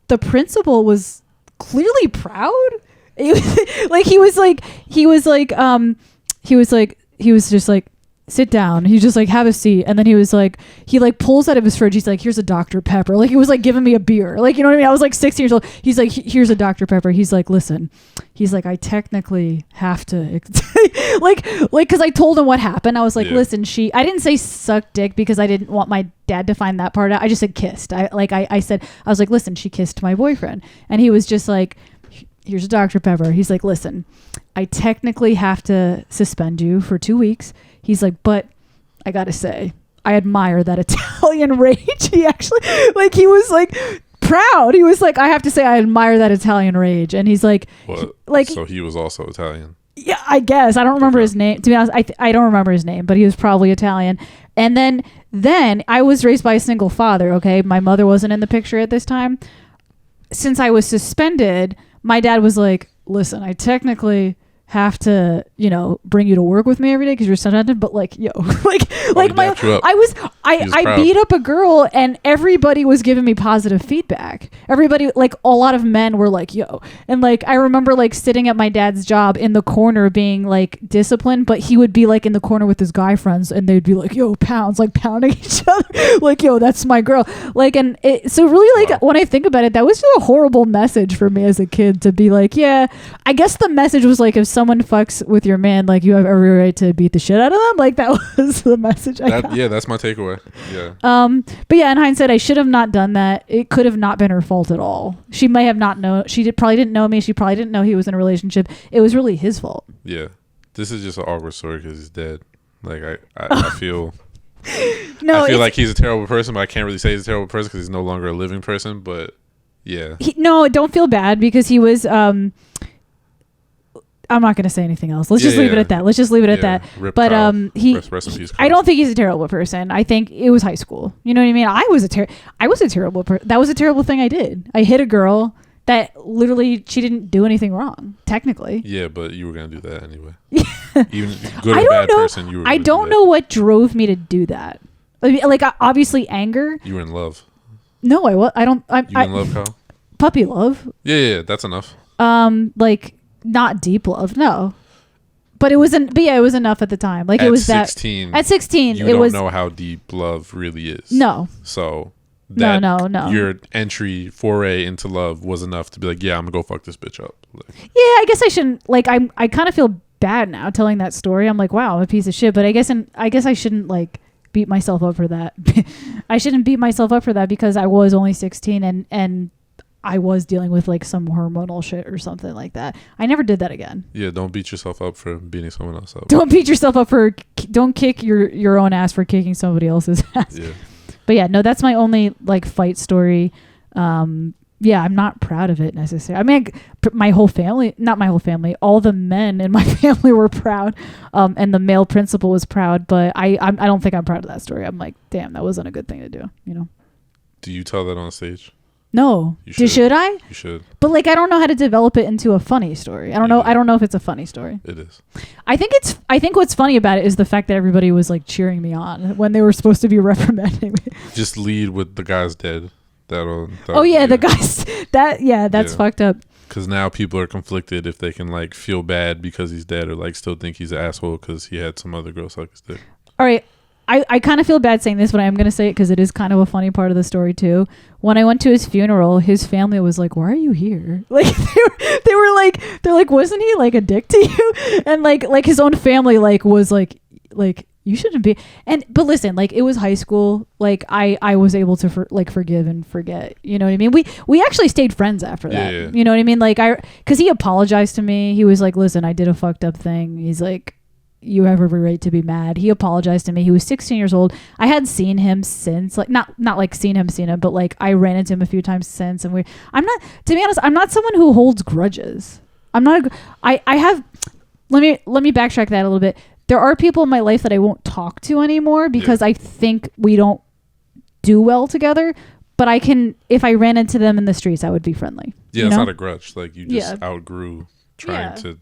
the principal was clearly proud. He was just like, sit down. He just like, have a seat. And then he was like, he like pulls out of his fridge. He's like, here's a Dr. Pepper. Like he was like giving me a beer. Like, you know what I mean? I was like 16 years old. He's like, here's a Dr. Pepper. He's like, listen, he's like, I technically have to like, cause I told him what happened. I was like, listen, I didn't say suck dick because I didn't want my dad to find that part out. I just said kissed. I was like, listen, she kissed my boyfriend. And he was just like, here's a Dr. Pepper. He's like, listen, I technically have to suspend you for 2 weeks. He's like, but I gotta say, I admire that Italian rage. He actually, like, he was like proud. He was like, I have to say, I admire that Italian rage. And he's like, so he was also Italian. Yeah, I guess. I don't remember his name. To be honest, I don't remember his name, but he was probably Italian. And then I was raised by a single father. Okay, my mother wasn't in the picture at this time. Since I was suspended, my dad was like, listen, I technically have to, bring you to work with me every day because you're suspended, but like, I beat up a girl and everybody was giving me positive feedback. Everybody, like a lot of men were like, yo. And like, I remember like sitting at my dad's job in the corner being like disciplined, but he would be like in the corner with his guy friends and they'd be like, yo, pounds, like pounding each other. Like, yo, that's my girl. Like, and so really like when I think about it, that was just a horrible message for me as a kid to be like, yeah, I guess the message was like, if someone fucks with your man, like you have every right to beat the shit out of them. Like that was the message I got. Yeah, that's my takeaway. Yeah. But yeah, in hindsight, I should have not done that. It could have not been her fault at all. She may have not known. Probably didn't know me. She probably didn't know he was in a relationship. It was really his fault. Yeah. This is just an awkward story because he's dead. Like I feel. No, I feel like he's a terrible person, but I can't really say he's a terrible person because he's no longer a living person. But yeah. No, don't feel bad because he was. I'm not going to say anything else. Let's just leave it at that. Let's just leave it at that. But rest in peace, I don't think he's a terrible person. I think it was high school. You know what I mean? I was a terrible person. That was a terrible thing I did. I hit a girl that literally she didn't do anything wrong, technically. Yeah, but you were going to do that anyway. Even good or bad person, you were I don't know what drove me to do like obviously anger. You were in love. No, I don't. You were in love, Kyle? Puppy love. Yeah, that's enough. Like not deep love, no. But it wasn't. But yeah, it was enough at the time. Like at it was 16, that. At 16, you don't know how deep love really is. No. So no. Your foray into love was enough to be like, yeah, I'm gonna go fuck this bitch up. Like, yeah, I guess I shouldn't. Like I kind of feel bad now telling that story. I'm like, wow, I'm a piece of shit. But I guess I shouldn't like beat myself up for that. I shouldn't beat myself up for that because I was only 16 and I was dealing with like some hormonal shit or something like that. I never did that again. Yeah, don't beat yourself up for beating someone else up. Don't beat yourself up don't kick your own ass for kicking somebody else's ass. Yeah. But yeah, no, that's my only like fight story. Yeah, I'm not proud of it necessarily. I mean, not my whole family, all the men in my family were proud. And the male principal was proud, but I don't think I'm proud of that story. I'm like, damn, that wasn't a good thing to do, Do you tell that on stage? No. Should I? You should. But like, I don't know how to develop it into a funny story. I don't know. I don't know if it's a funny story. It is. I think what's funny about it is the fact that everybody was like cheering me on when they were supposed to be reprimanding me. Just lead with the guy's dead. The guy's that's fucked up. Because now people are conflicted if they can like feel bad because he's dead or like still think he's an asshole because he had some other girl suck his dick. All right. I kind of feel bad saying this, but I am going to say it because it is kind of a funny part of the story too. When I went to his funeral, his family was like, "Why are you here?" Like they're like, "Wasn't he like a dick to you?" And like his own family was like you shouldn't be. But listen, like it was high school. Like I was able to forgive and forget. You know what I mean? We actually stayed friends after that. Yeah. You know what I mean? Like because he apologized to me. He was like, "Listen, I did a fucked up thing." He's like, "You have every right to be mad." He apologized to me. He was 16 years old. I had seen him since, like not like seen him, but like I ran into him a few times since. And I'm not, to be honest, I'm not someone who holds grudges. I'm not. I have. Let me backtrack that a little bit. There are people in my life that I won't talk to anymore because I think we don't do well together. But I can, if I ran into them in the streets, I would be friendly. Yeah, it's not a grudge. Like you just outgrew trying to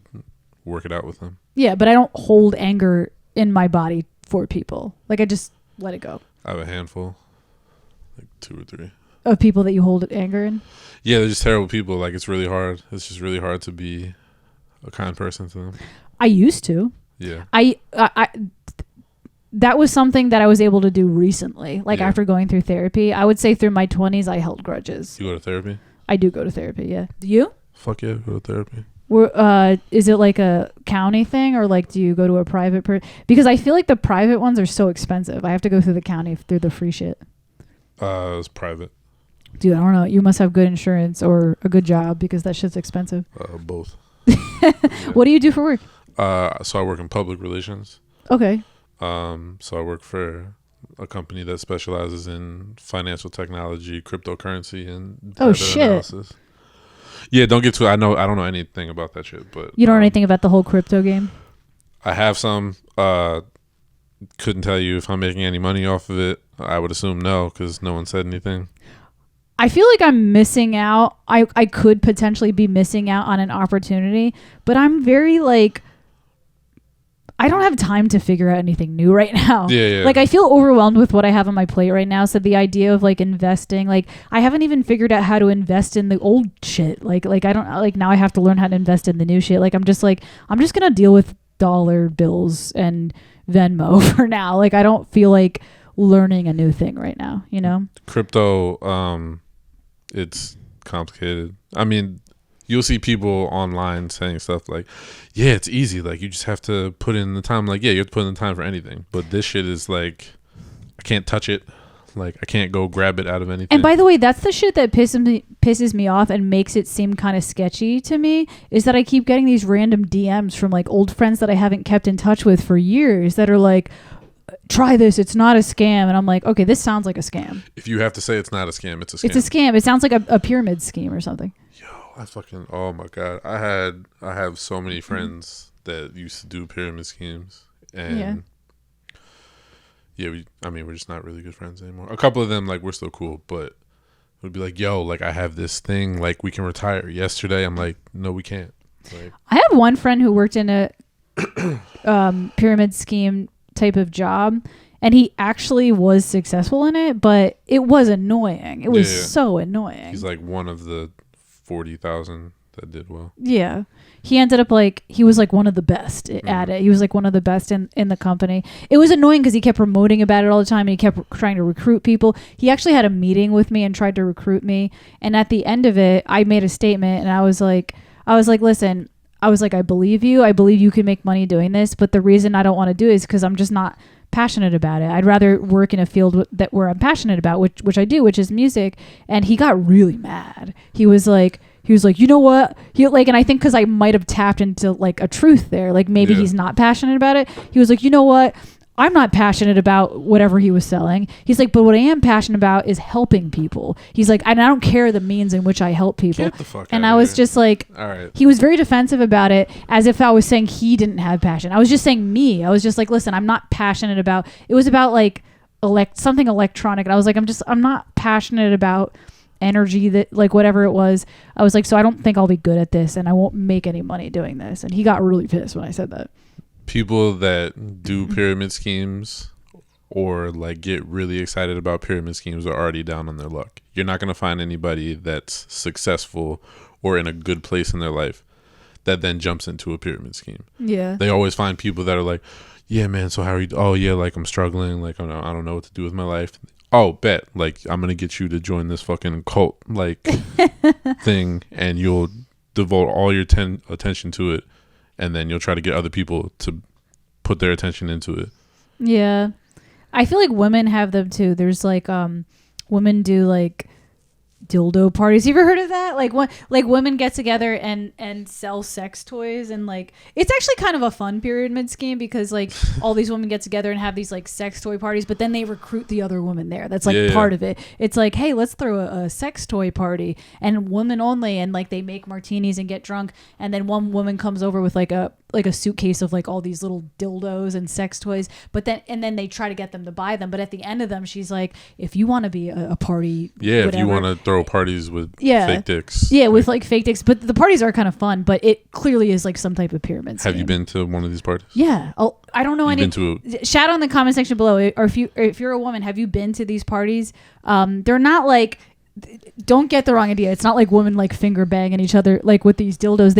work it out with them. Yeah, but I don't hold anger in my body for people. Like I just let it go. I have a handful, like 2 or 3. Of people that you hold anger in? Yeah, they're just terrible people. Like it's really hard. It's just really hard to be a kind person to them. I used to. Yeah. I that was something that I was able to do recently. Like after going through therapy, I would say through my 20s, I held grudges. You go to therapy? I do go to therapy. Yeah. Do you? Fuck yeah, go to therapy. Is it like a county thing or like do you go to a private because I feel like the private ones are so expensive. I have to go through the county through the free shit. It's private. Dude, I don't know. You must have good insurance or a good job because that shit's expensive. Both. What do you do for work? So I work in public relations. Okay. So I work for a company that specializes in financial technology, cryptocurrency, and data analysis. Yeah, don't get too. I don't know anything about that shit, but you don't know anything about the whole crypto game. I have some. Couldn't tell you if I'm making any money off of it. I would assume no, because no one said anything. I feel like I'm missing out. I could potentially be missing out on an opportunity, but I'm very like, I don't have time to figure out anything new right now. Yeah. Like I feel overwhelmed with what I have on my plate right now. So the idea of like investing, like I haven't even figured out how to invest in the old shit. Like I don't like now I have to learn how to invest in the new shit. Like I'm just going to deal with dollar bills and Venmo for now. Like I don't feel like learning a new thing right now, you know? Crypto, it's complicated. I mean, you'll see people online saying stuff like, yeah, it's easy. Like, you just have to put in the time. Like, yeah, you have to put in the time for anything. But this shit is like, I can't touch it. Like, I can't go grab it out of anything. And by the way, that's the shit that pisses me off and makes it seem kind of sketchy to me, is that I keep getting these random DMs from like old friends that I haven't kept in touch with for years that are like, try this, it's not a scam. And I'm like, okay, this sounds like a scam. If you have to say it's not a scam, it's a scam. It's a scam. It sounds like a pyramid scheme or something. Oh my God. I have so many friends that used to do pyramid schemes. And we're just not really good friends anymore. A couple of them, like, we're still cool, but it would be like, yo, like, I have this thing, like, we can retire yesterday. I'm like, no, we can't. Like, I have one friend who worked in a pyramid scheme type of job, and he actually was successsul in it, but it was annoying. It was so annoying. He's like one of the 40,000 that did well. Yeah. He ended up like, he was like one of the best at it. He was like one of the best in the company. It was annoying because he kept promoting about it all the time and he kept trying to recruit people. He actually had a meeting with me and tried to recruit me. And at the end of it, I made a statement and I was like, listen, I believe you. I believe you can make money doing this. But the reason I don't want to do it is because I'm just not passionate about it. I'd rather work in a field where I'm passionate about, which I do, which is music. And he got really mad. He was like, you know what? And I think because I might have tapped into like a truth there, like maybe he's not passionate about it. He was like, you know what? I'm not passionate about whatever he was selling. He's like, but what I am passionate about is helping people. He's like, and I don't care the means in which I help people. Get the fuck and out I was here. just like, all right. He was very defensive about it, as if I was saying he didn't have passion. I was just saying me. I was just like, listen, I'm not passionate about. It was about like something electronic, and I was like, I'm not passionate about energy that like whatever it was. I was like, so I don't think I'll be good at this and I won't make any money doing this. And he got really pissed when I said that. People that do pyramid schemes or like get really excited about pyramid schemes are already down on their luck. You're not going to find anybody that's successful or in a good place in their life that then jumps into a pyramid scheme. Yeah. They always find people that are like, yeah, man, so how are you? Oh, yeah, like I'm struggling. Like I don't know what to do with my life. Oh, bet. Like I'm going to get you to join this fucking cult like thing and you'll devote all your attention to it. And then you'll try to get other people to put their attention into it. Yeah. I feel like women have them too. There's like women do like dildo parties. You ever heard of that? Like women get together and sell sex toys, and like it's actually kind of a fun pyramid scheme because like all these women get together and have these like sex toy parties, but then they recruit the other woman there. That's like part of it. It's like, hey, let's throw a sex toy party and women only, and like they make martinis and get drunk, and then one woman comes over with like a suitcase of like all these little dildos and sex toys, but then they try to get them to buy them, but at the end of them she's like, if you want to be a party, whatever, if you want to throw parties with fake dicks, with like fake dicks, but the parties are kind of fun, but it clearly is like some type of pyramid scheme. Have you been to one of these parties? Yeah. I don't know any. Shout out in the comment section below, or if you're a woman, have you been to these parties? They're not like, don't get the wrong idea, it's not like women like finger banging each other like with these dildos.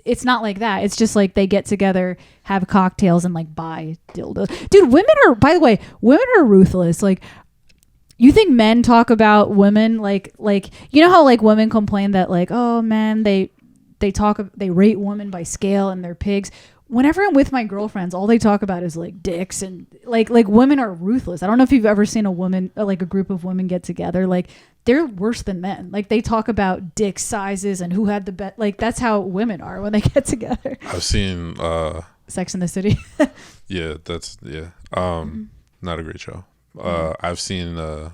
It's not like that. It's just like they get together, have cocktails, and like buy dildos. Dude, by the way, women are ruthless. Like, you think men talk about women like you know how like women complain that like, oh man, they rate women by scale and they're pigs. Whenever I'm with my girlfriends, all they talk about is like dicks, and like women are ruthless. I don't know if you've ever seen a woman, like a group of women get together. Like, they're worse than men. Like, they talk about dick sizes and who had the best. Like, that's how women are when they get together. I've seen Sex in the City. Yeah, that's not a great show. I've seen a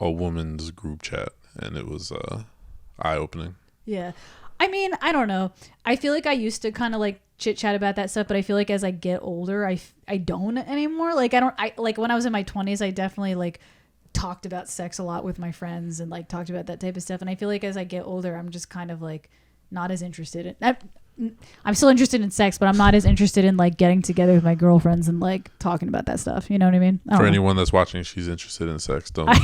woman's group chat, and it was eye opening. Yeah. I mean, I don't know. I feel like I used to kind of like chit chat about that stuff, but I feel like as I get older, I don't anymore. Like, I like when I was in my 20s, I definitely like talked about sex a lot with my friends and like talked about that type of stuff. And I feel like as I get older, I'm just kind of like not as interested in that. I'm still interested in sex, but I'm not as interested in like getting together with my girlfriends and like talking about that stuff. You know what I mean? For anyone that's watching, she's interested in sex. Don't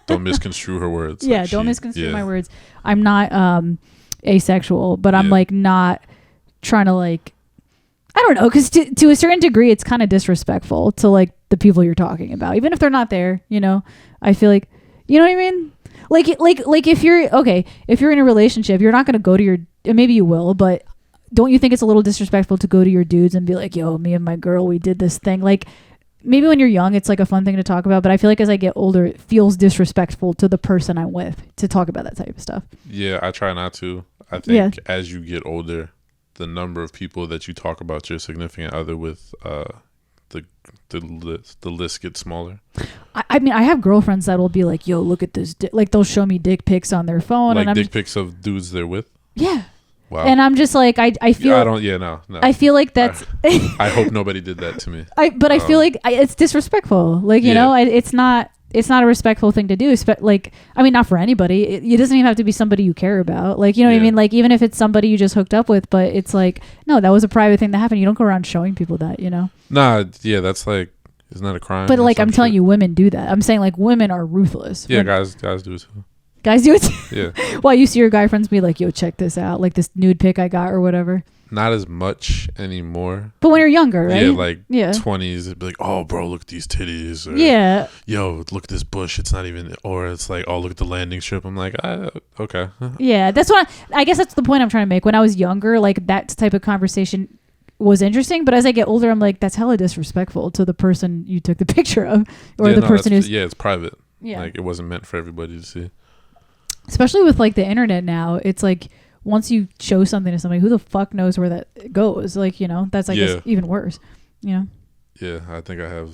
misconstrue her words. Yeah, like don't misconstrue my words. I'm not asexual, but I'm like not trying to like, I don't know, because to a certain degree it's kind of disrespectful to like the people you're talking about, even if they're not there, you know. I feel like, you know what I mean, like if you're in a relationship, you're not going to go to your, maybe you will, but don't you think it's a little disrespectful to go to your dudes and be like, yo, me and my girl, we did this thing? Like, maybe when you're young it's like a fun thing to talk about, but I feel like as I get older it feels disrespectful to the person I'm with to talk about that type of stuff. Yeah, I try not to. I think as you get older, the number of people that you talk about your significant other with, the list gets smaller. I mean, I have girlfriends that will be like, yo, look at this. Like, they'll show me dick pics on their phone. Like, and dick pics of dudes they're with? Yeah. Wow. And I'm just like, I feel... no. I feel like that's... I hope nobody did that to me. But I feel like it's disrespectful. Like, you know, it's not a respectful thing to do. Like, I mean, not for anybody. It doesn't even have to be somebody you care about. Like, you know what I mean? Like, even if it's somebody you just hooked up with, but it's like, no, that was a private thing that happened. You don't go around showing people that, you know? Nah, yeah, that's like, isn't that a crime? But like, I'm telling you, women do that. I'm saying like women are ruthless. Yeah, guys do it too. Guys do it too? Yeah. Well, you see your guy friends be like, yo, check this out. Like this nude pic I got or whatever. Not as much anymore. But when you're younger, right? Yeah, like 20s, it'd be like, oh, bro, look at these titties. Or, yo, look at this bush. It's not even, or it's like, oh, look at the landing strip. I'm like, okay. Yeah, that's what I guess that's the point I'm trying to make. When I was younger, like that type of conversation was interesting, but as I get older, I'm like, that's hella disrespectful to the person you took the picture of, or the person who's... Yeah, it's private. Yeah. Like, it wasn't meant for everybody to see. Especially with like the internet now, it's like, once you show something to somebody, who the fuck knows where that goes? Like, you know, that's like even worse, you know? Yeah, I think I have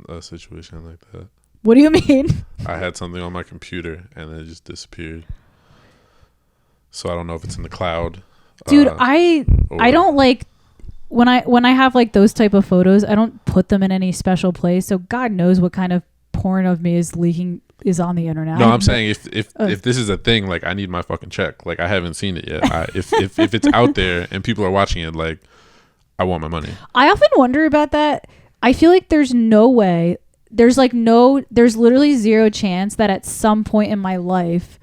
a situation like that. What do you mean? I had something on my computer and it just disappeared. So I don't know if it's in the cloud. Dude, I don't like when I have like those type of photos, I don't put them in any special place. So God knows what kind of porn of me is leaking is on the internet. No, I'm saying if this is a thing, like I need my fucking check. Like I haven't seen it yet. If it's out there and people are watching it, like I want my money. I often wonder about that. I feel like there's no way. There's literally zero chance that at some point in my life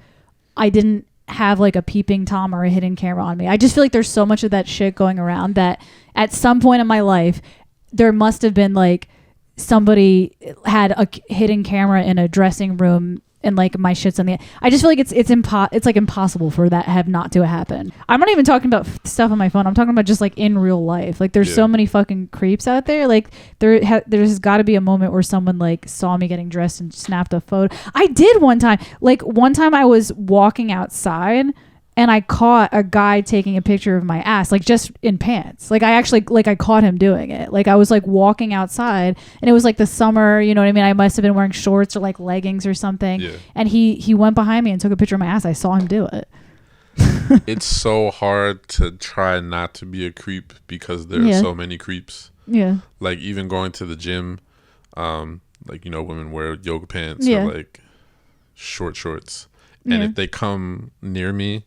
I didn't have like a peeping Tom or a hidden camera on me. I just feel like there's so much of that shit going around that at some point in my life there must have been like somebody had a hidden camera in a dressing room and like my shit's on the. I just feel like it's like impossible for that have not to happen. I'm not even talking about stuff on my phone. I'm talking about just like in real life. Like there's so many fucking creeps out there. Like there's got to be a moment where someone like saw me getting dressed and snapped a photo. I did one time. Like one time I was walking outside and I caught a guy taking a picture of my ass, like just in pants. Like I actually, like I caught him doing it. Like I was like walking outside and it was like the summer, you know what I mean? I must have been wearing shorts or like leggings or something. Yeah. And he went behind me and took a picture of my ass. I saw him do it. It's so hard to try not to be a creep because there are so many creeps. Yeah. Like even going to the gym, like, you know, women wear yoga pants or like short shorts. And if they come near me,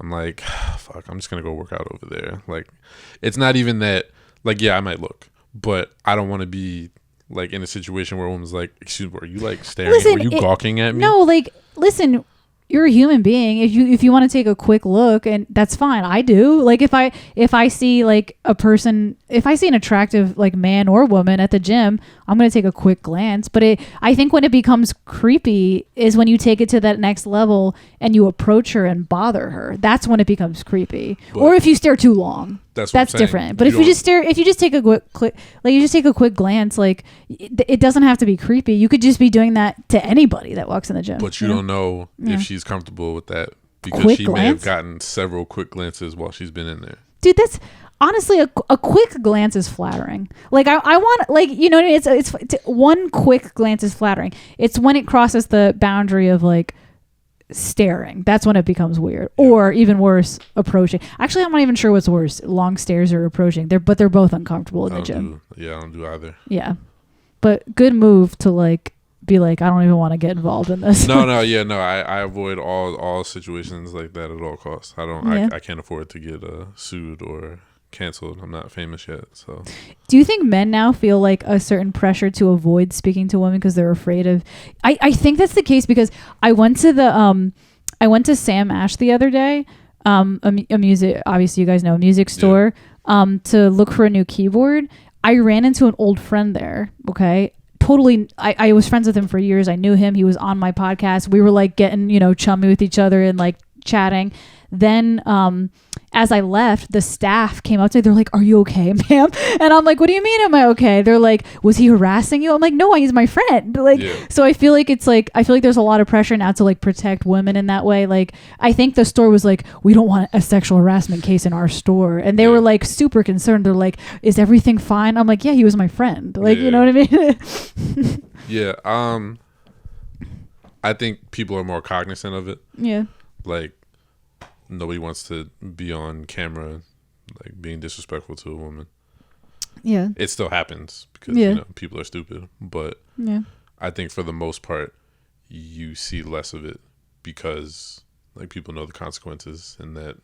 I'm like, fuck, I'm just going to go work out over there. Like, it's not even that, like, yeah, I might look, but I don't want to be, like, in a situation where a woman's like, excuse me, are you, like, staring? Were you gawking at me? No, like, listen, you're a human being. If you want to take a quick look, and that's fine. I do. Like, if I see, like, a person, if I see an attractive, like, man or woman at the gym, I'm going to take a quick glance. But I think when it becomes creepy is when you take it to that next level and you approach her and bother her. That's when it becomes creepy. But or if you stare too long. That's different. But if you just take a quick glance, like it doesn't have to be creepy. You could just be doing that to anybody that walks in the gym. But you don't know if she's comfortable with that because she may have gotten several quick glances while she's been in there. Dude, that's honestly a quick glance is flattering. Like I want, like, you know, it's one quick glance is flattering. It's when it crosses the boundary of like staring, that's when it becomes weird. Or even worse, approaching. Actually, I'm not even sure what's worse, long stares or approaching. They're both uncomfortable in the gym. I don't do either. Yeah, but good move to like be like, I don't even want to get involved in this. I avoid all situations like that at all costs. I can't afford to get sued or canceled. I'm not famous yet. So do you think men now feel like a certain pressure to avoid speaking to women because they're afraid of? I think that's the case because I went to Sam Ash the other day, a music, obviously you guys know, a music store, to look for a new keyboard. I ran into an old friend there. Okay. Totally. I was friends with him for years. I knew him. He was on my podcast. We were like getting, you know, chummy with each other and like chatting. Then as I left, the staff came up to me. They're like, "Are you okay, ma'am?" And I'm like, "What do you mean, am I okay?" They're like, "Was he harassing you?" I'm like, "No, he's my friend." Like, so I feel like there's a lot of pressure now to like protect women in that way. Like, I think the store was like, "We don't want a sexual harassment case in our store," and they were like super concerned. They're like, "Is everything fine?" I'm like, "Yeah, he was my friend." Like, you know what I mean? Yeah. I think people are more cognizant of it. Yeah. Like, nobody wants to be on camera like being disrespectful to a woman. Yeah. It still happens because you know, people are stupid, but I think for the most part you see less of it because like people know the consequences and that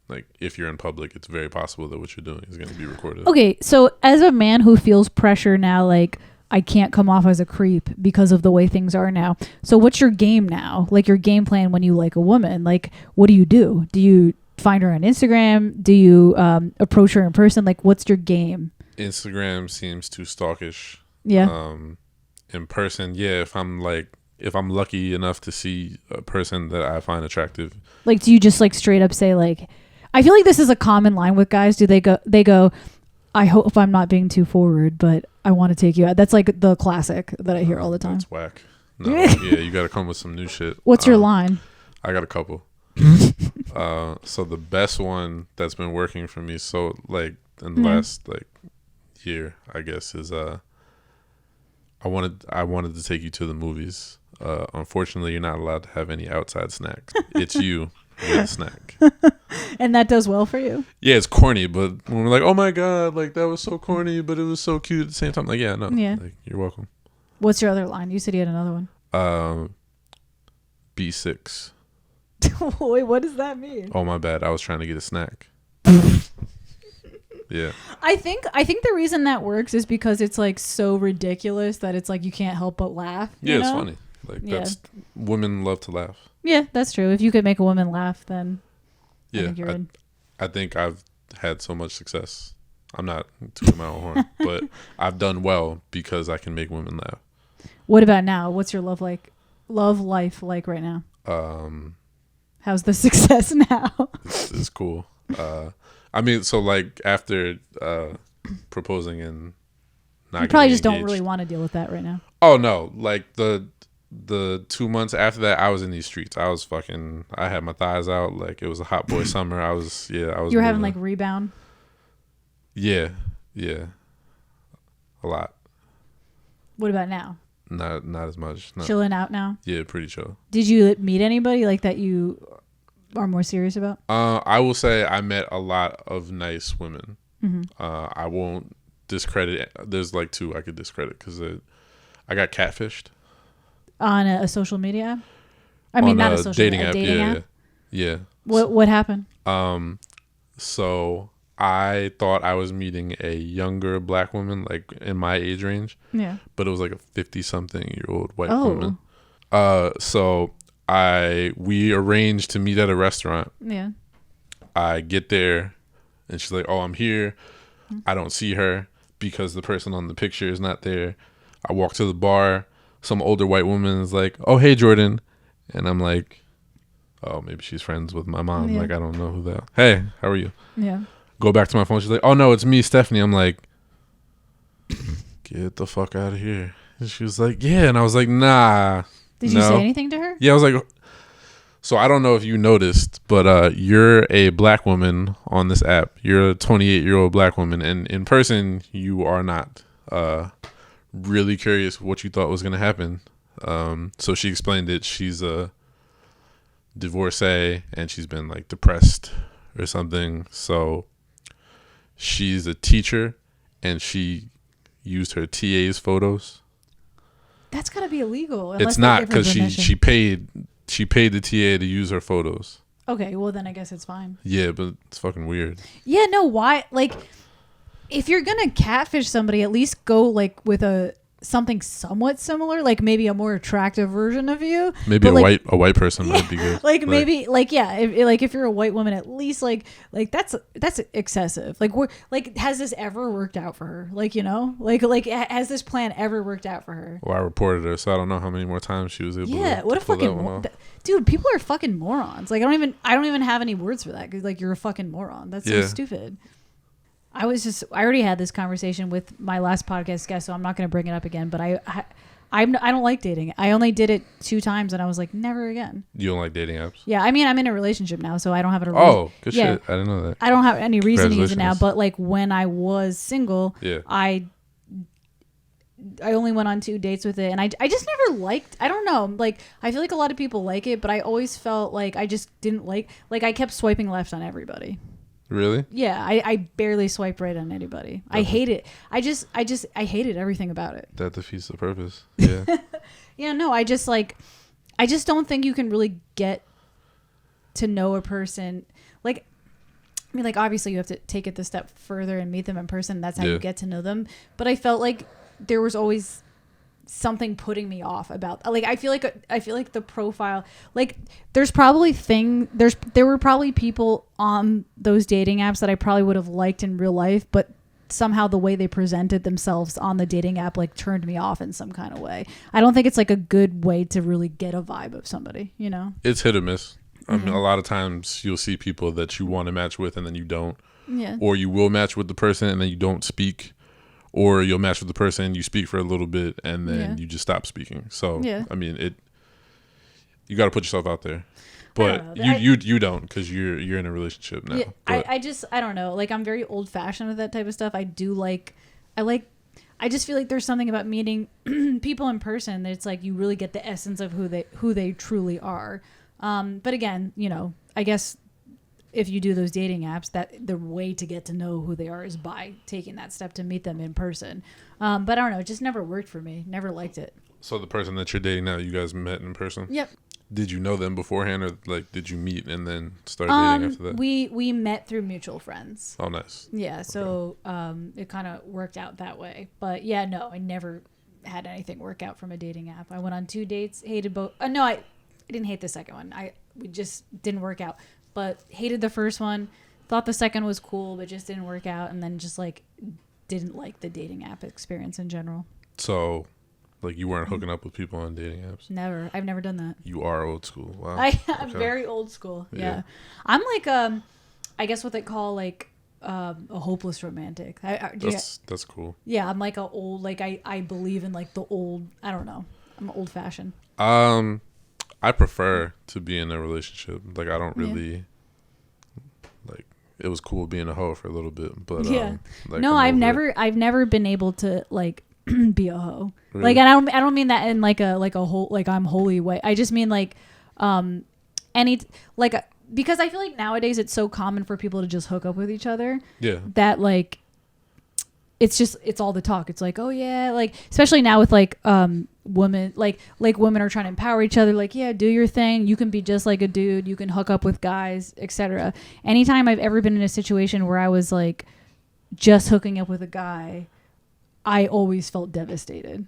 like if you're in public it's very possible that what you're doing is going to be recorded. Okay, so as a man who feels pressure now, like I can't come off as a creep because of the way things are now. So what's your game now? Like your game plan when you like a woman? Like what do? Do you find her on Instagram? Do you approach her in person? Like what's your game? Instagram seems too stalkish. Yeah. In person, if I'm lucky enough to see a person that I find attractive. Like do you just like straight up say like, I feel like this is a common line with guys. Do they go, I hope I'm not being too forward, but I want to take you out. That's like the classic that I hear all the time. That's whack. No, you got to come with some new shit. What's your line? I got a couple. So the best one that's been working for me, so like in the last like year, I guess, is I wanted to take you to the movies. Unfortunately, you're not allowed to have any outside snacks. It's you with a snack. And that does well for you? Yeah, it's corny, but when we're like, oh my God, like that was so corny, but it was so cute at the same time. Like, yeah, no. Yeah. Like, you're welcome. What's your other line? You said you had another one. B6. Wait, what does that mean? Oh, my bad. I was trying to get a snack. Yeah. I think the reason that works is because it's like so ridiculous that it's like you can't help but laugh. Yeah, you it's know? funny. Like that's women love to laugh. Yeah, that's true. If you could make a woman laugh, then Yeah, I think you're in. I think I've had so much success. I'm not tooting my own horn, but I've done well because I can make women laugh. What about now? What's your love life like right now? How's the success now? It's cool. I mean, so like after proposing and not you probably getting just don't engaged- really want to deal with that right now. Oh no, like the 2 months after that, I was in these streets. I had my thighs out. Like it was a hot boy summer. I was. You were having like rebound. Yeah, a lot. What about now? Not as much. No. Chilling out now. Yeah, pretty chill. Did you meet anybody like that you are more serious about? I will say I met a lot of nice women. Mm-hmm. I won't discredit. There's like 2 I could discredit because I got catfished On a social media app? I mean, not a social dating media, app. a dating app? Yeah. What happened? So I thought I was meeting a younger black woman, like in my age range. Yeah. But it was like a 50-something-year-old white Oh. woman. So we arranged to meet at a restaurant. Yeah. I get there and she's like, "Oh, I'm here." I don't see her because the person on the picture is not there. I walk to the bar. Some older white woman is like, "Oh, hey, Jordan." And I'm like, "Oh, maybe she's friends with my mom." Yeah. Like, I don't know who that. Hey, how are you? Yeah. Go back to my phone. She's like, "Oh, no, it's me, Stephanie." I'm like, "Get the fuck out of here." And she was like, "Yeah." And I was like, "Nah." Did you say anything to her? Yeah, I was like, so I don't know if you noticed, but you're a black woman on this app. You're a 28-year-old black woman, and in person, you are not. Really curious what you thought was going to happen. So she explained it. She's a divorcee, and she's been like depressed or something. So she's a teacher, and she used her TA's photos. That's gotta be illegal. It's not because she paid the TA to use her photos. Okay, well then I guess it's fine. Yeah, but it's fucking weird. Yeah, no, why? Like, if you're gonna catfish somebody, at least go like with something somewhat similar, like maybe a more attractive version of you. Maybe but a white person might be good. Like maybe if you're a white woman, at least like that's excessive. Like has this ever worked out for her? Like, you know, like has this plan ever worked out for her? Well, I reported her, so I don't know how many more times she was able. Yeah, to what a pull that fucking one off. dude. People are fucking morons. Like I don't even have any words for that. 'Cause like you're a fucking moron. That's so stupid. I already had this conversation with my last podcast guest, so I'm not going to bring it up again. But I don't like dating. I only did it 2 times, and I was like, never again. You don't like dating apps? Yeah, I mean, I'm in a relationship now, so I don't have a Oh, good shit! I didn't know that. I don't have any reason to use it now. Congratulations. But like when I was single, Yeah. I only went on 2 dates with it, and I just never liked. I don't know. Like I feel like a lot of people like it, but I always felt like I just didn't like I kept swiping left on everybody. Really? Yeah, I barely swipe right on anybody. I hate it. I hated everything about it. That defeats the purpose. Yeah. Yeah, no, I just don't think you can really get to know a person. Like, I mean, like obviously you have to take it the step further and meet them in person. That's how you get to know them. But I felt like there was always something putting me off about, like, I feel like the profile, like there were probably people on those dating apps that I probably would have liked in real life, but somehow the way they presented themselves on the dating app like turned me off in some kind of way. I don't think it's like a good way to really get a vibe of somebody, you know? It's hit or miss. I mean, a lot of times you'll see people that you want to match with and then you don't. Yeah. Or you will match with the person and then you don't speak. Or you'll match with the person, you speak for a little bit, and then you just stop speaking. So, I mean, you got to put yourself out there. But you don't, because you're in a relationship now. Yeah, I don't know. Like, I'm very old fashioned with that type of stuff. I just feel like there's something about meeting people in person that it's like you really get the essence of who they truly are. But again, you know, I guess if you do those dating apps, that the way to get to know who they are is by taking that step to meet them in person. But I don't know, it just never worked for me. Never liked it. So the person that you're dating now, you guys met in person? Yep. Did you know them beforehand, or like did you meet and then start dating after that? We met through mutual friends. Oh, nice. Yeah, so it kind of worked out that way. But yeah, no, I never had anything work out from a dating app. I went on 2 dates, hated both. No, I didn't hate the second one. We just didn't work out. But hated the first one. Thought the second was cool, but just didn't work out. And then just like didn't like the dating app experience in general. So. Like, you weren't hooking up with people on dating apps? Never. I've never done that. You are old school. Wow. I'm very old school. Yeah. I'm like, I guess what they call, like, a hopeless romantic. That's cool. Yeah, I'm like a old, like, I believe in, like, the old, I don't know. I'm old fashioned. I prefer to be in a relationship. Like, I don't really, like, it was cool being a hoe for a little bit. But, yeah. like, no, I've never been able to, like, be a hoe. Really? Like, and I don't mean that in like a whole, like I'm holy way. I just mean like because I feel like nowadays it's so common for people to just hook up with each other. Yeah. That like it's all the talk. It's like, oh yeah, like especially now with like women like women are trying to empower each other, like, yeah, do your thing. You can be just like a dude, you can hook up with guys, etc. Anytime I've ever been in a situation where I was like just hooking up with a guy, I always felt devastated.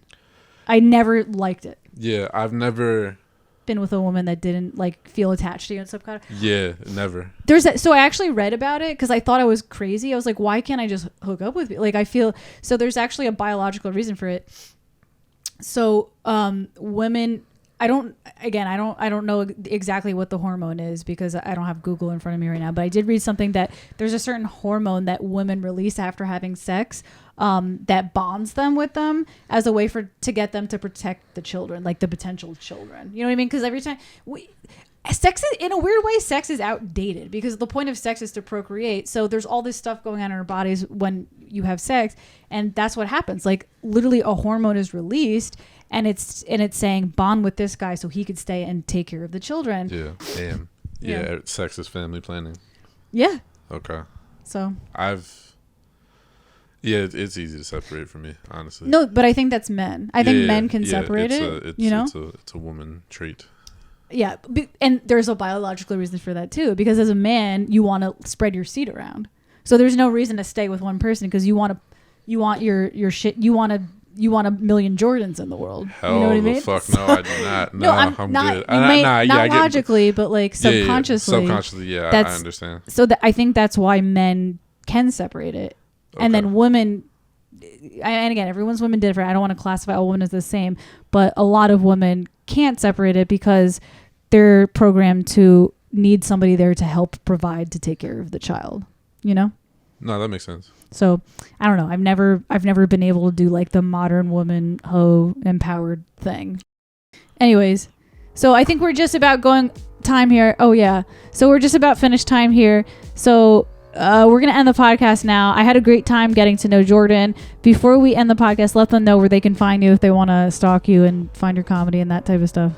I never liked it. Yeah, I've never been with a woman that didn't like feel attached to you and stuff. Yeah, never. There's that. So I actually read about it because I thought I was crazy. I was like, why can't I just hook up with you? Like I feel so. There's actually a biological reason for it. So women. I don't know exactly what the hormone is because I don't have Google in front of me right now, but I did read something that there's a certain hormone that women release after having sex that bonds them with them as a way to get them to protect the children, like the potential children. You know what I mean? Because every time sex is, in a weird way, sex is outdated because the point of sex is to procreate. So there's all this stuff going on in our bodies when you have sex, and that's what happens. Like literally a hormone is released and it's saying bond with this guy so he could stay and take care of the children. Yeah. Damn. Yeah. Sex is family planning. Yeah. Okay. So it's easy to separate for me, honestly. No, but I think that's men. I think men can separate it. You know, it's a woman trait. Yeah, and there's a biological reason for that too. Because as a man, you want to spread your seed around. So there's no reason to stay with one person because you want your shit. You want a million Jordans in the world. Hell, you know what I mean? Fuck no, I do not. No, I'm not, good. Not logically, but like subconsciously. Subconsciously, I understand. So I think that's why men can separate it. Okay. And then women, and again, everyone's women different. I don't want to classify all women as the same, but a lot of women can't separate it because they're programmed to need somebody there to help provide to take care of the child, you know? No, that makes sense. So I don't know. I've never been able to do like the modern woman hoe empowered thing. Anyways, so I think we're just about going time here. Oh yeah. So we're just about finished time here. So we're going to end the podcast now. I had a great time getting to know Jourdan. Before we end the podcast, let them know where they can find you if they want to stalk you and find your comedy and that type of stuff.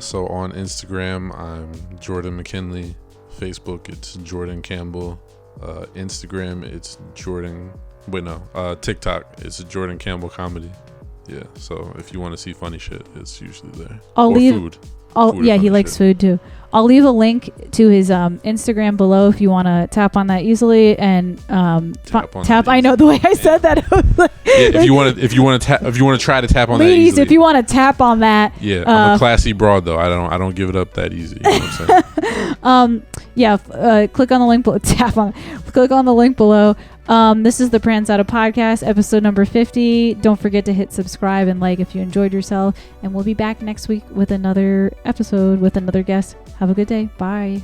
So on Instagram, I'm Jourdan McKinley. Facebook, it's Jourdan Campbell. Instagram, it's TikTok, it's Jourdan Campbell Comedy. Yeah, so if you want to see funny shit, it's usually there. Food. He likes food too. I'll leave a link to his Instagram below if you want to tap on that easily and tap. I know the way I said that. If you want to try to tap on that, ladies, if you want to tap on that. Yeah, I'm a classy broad though. I don't give it up that easy. You know what I'm saying? Click on the link below. Click on the link below. This is the Pranzata podcast, episode number 50. Don't forget to hit subscribe and like if you enjoyed yourself. And we'll be back next week with another episode with another guest. Have a good day. Bye.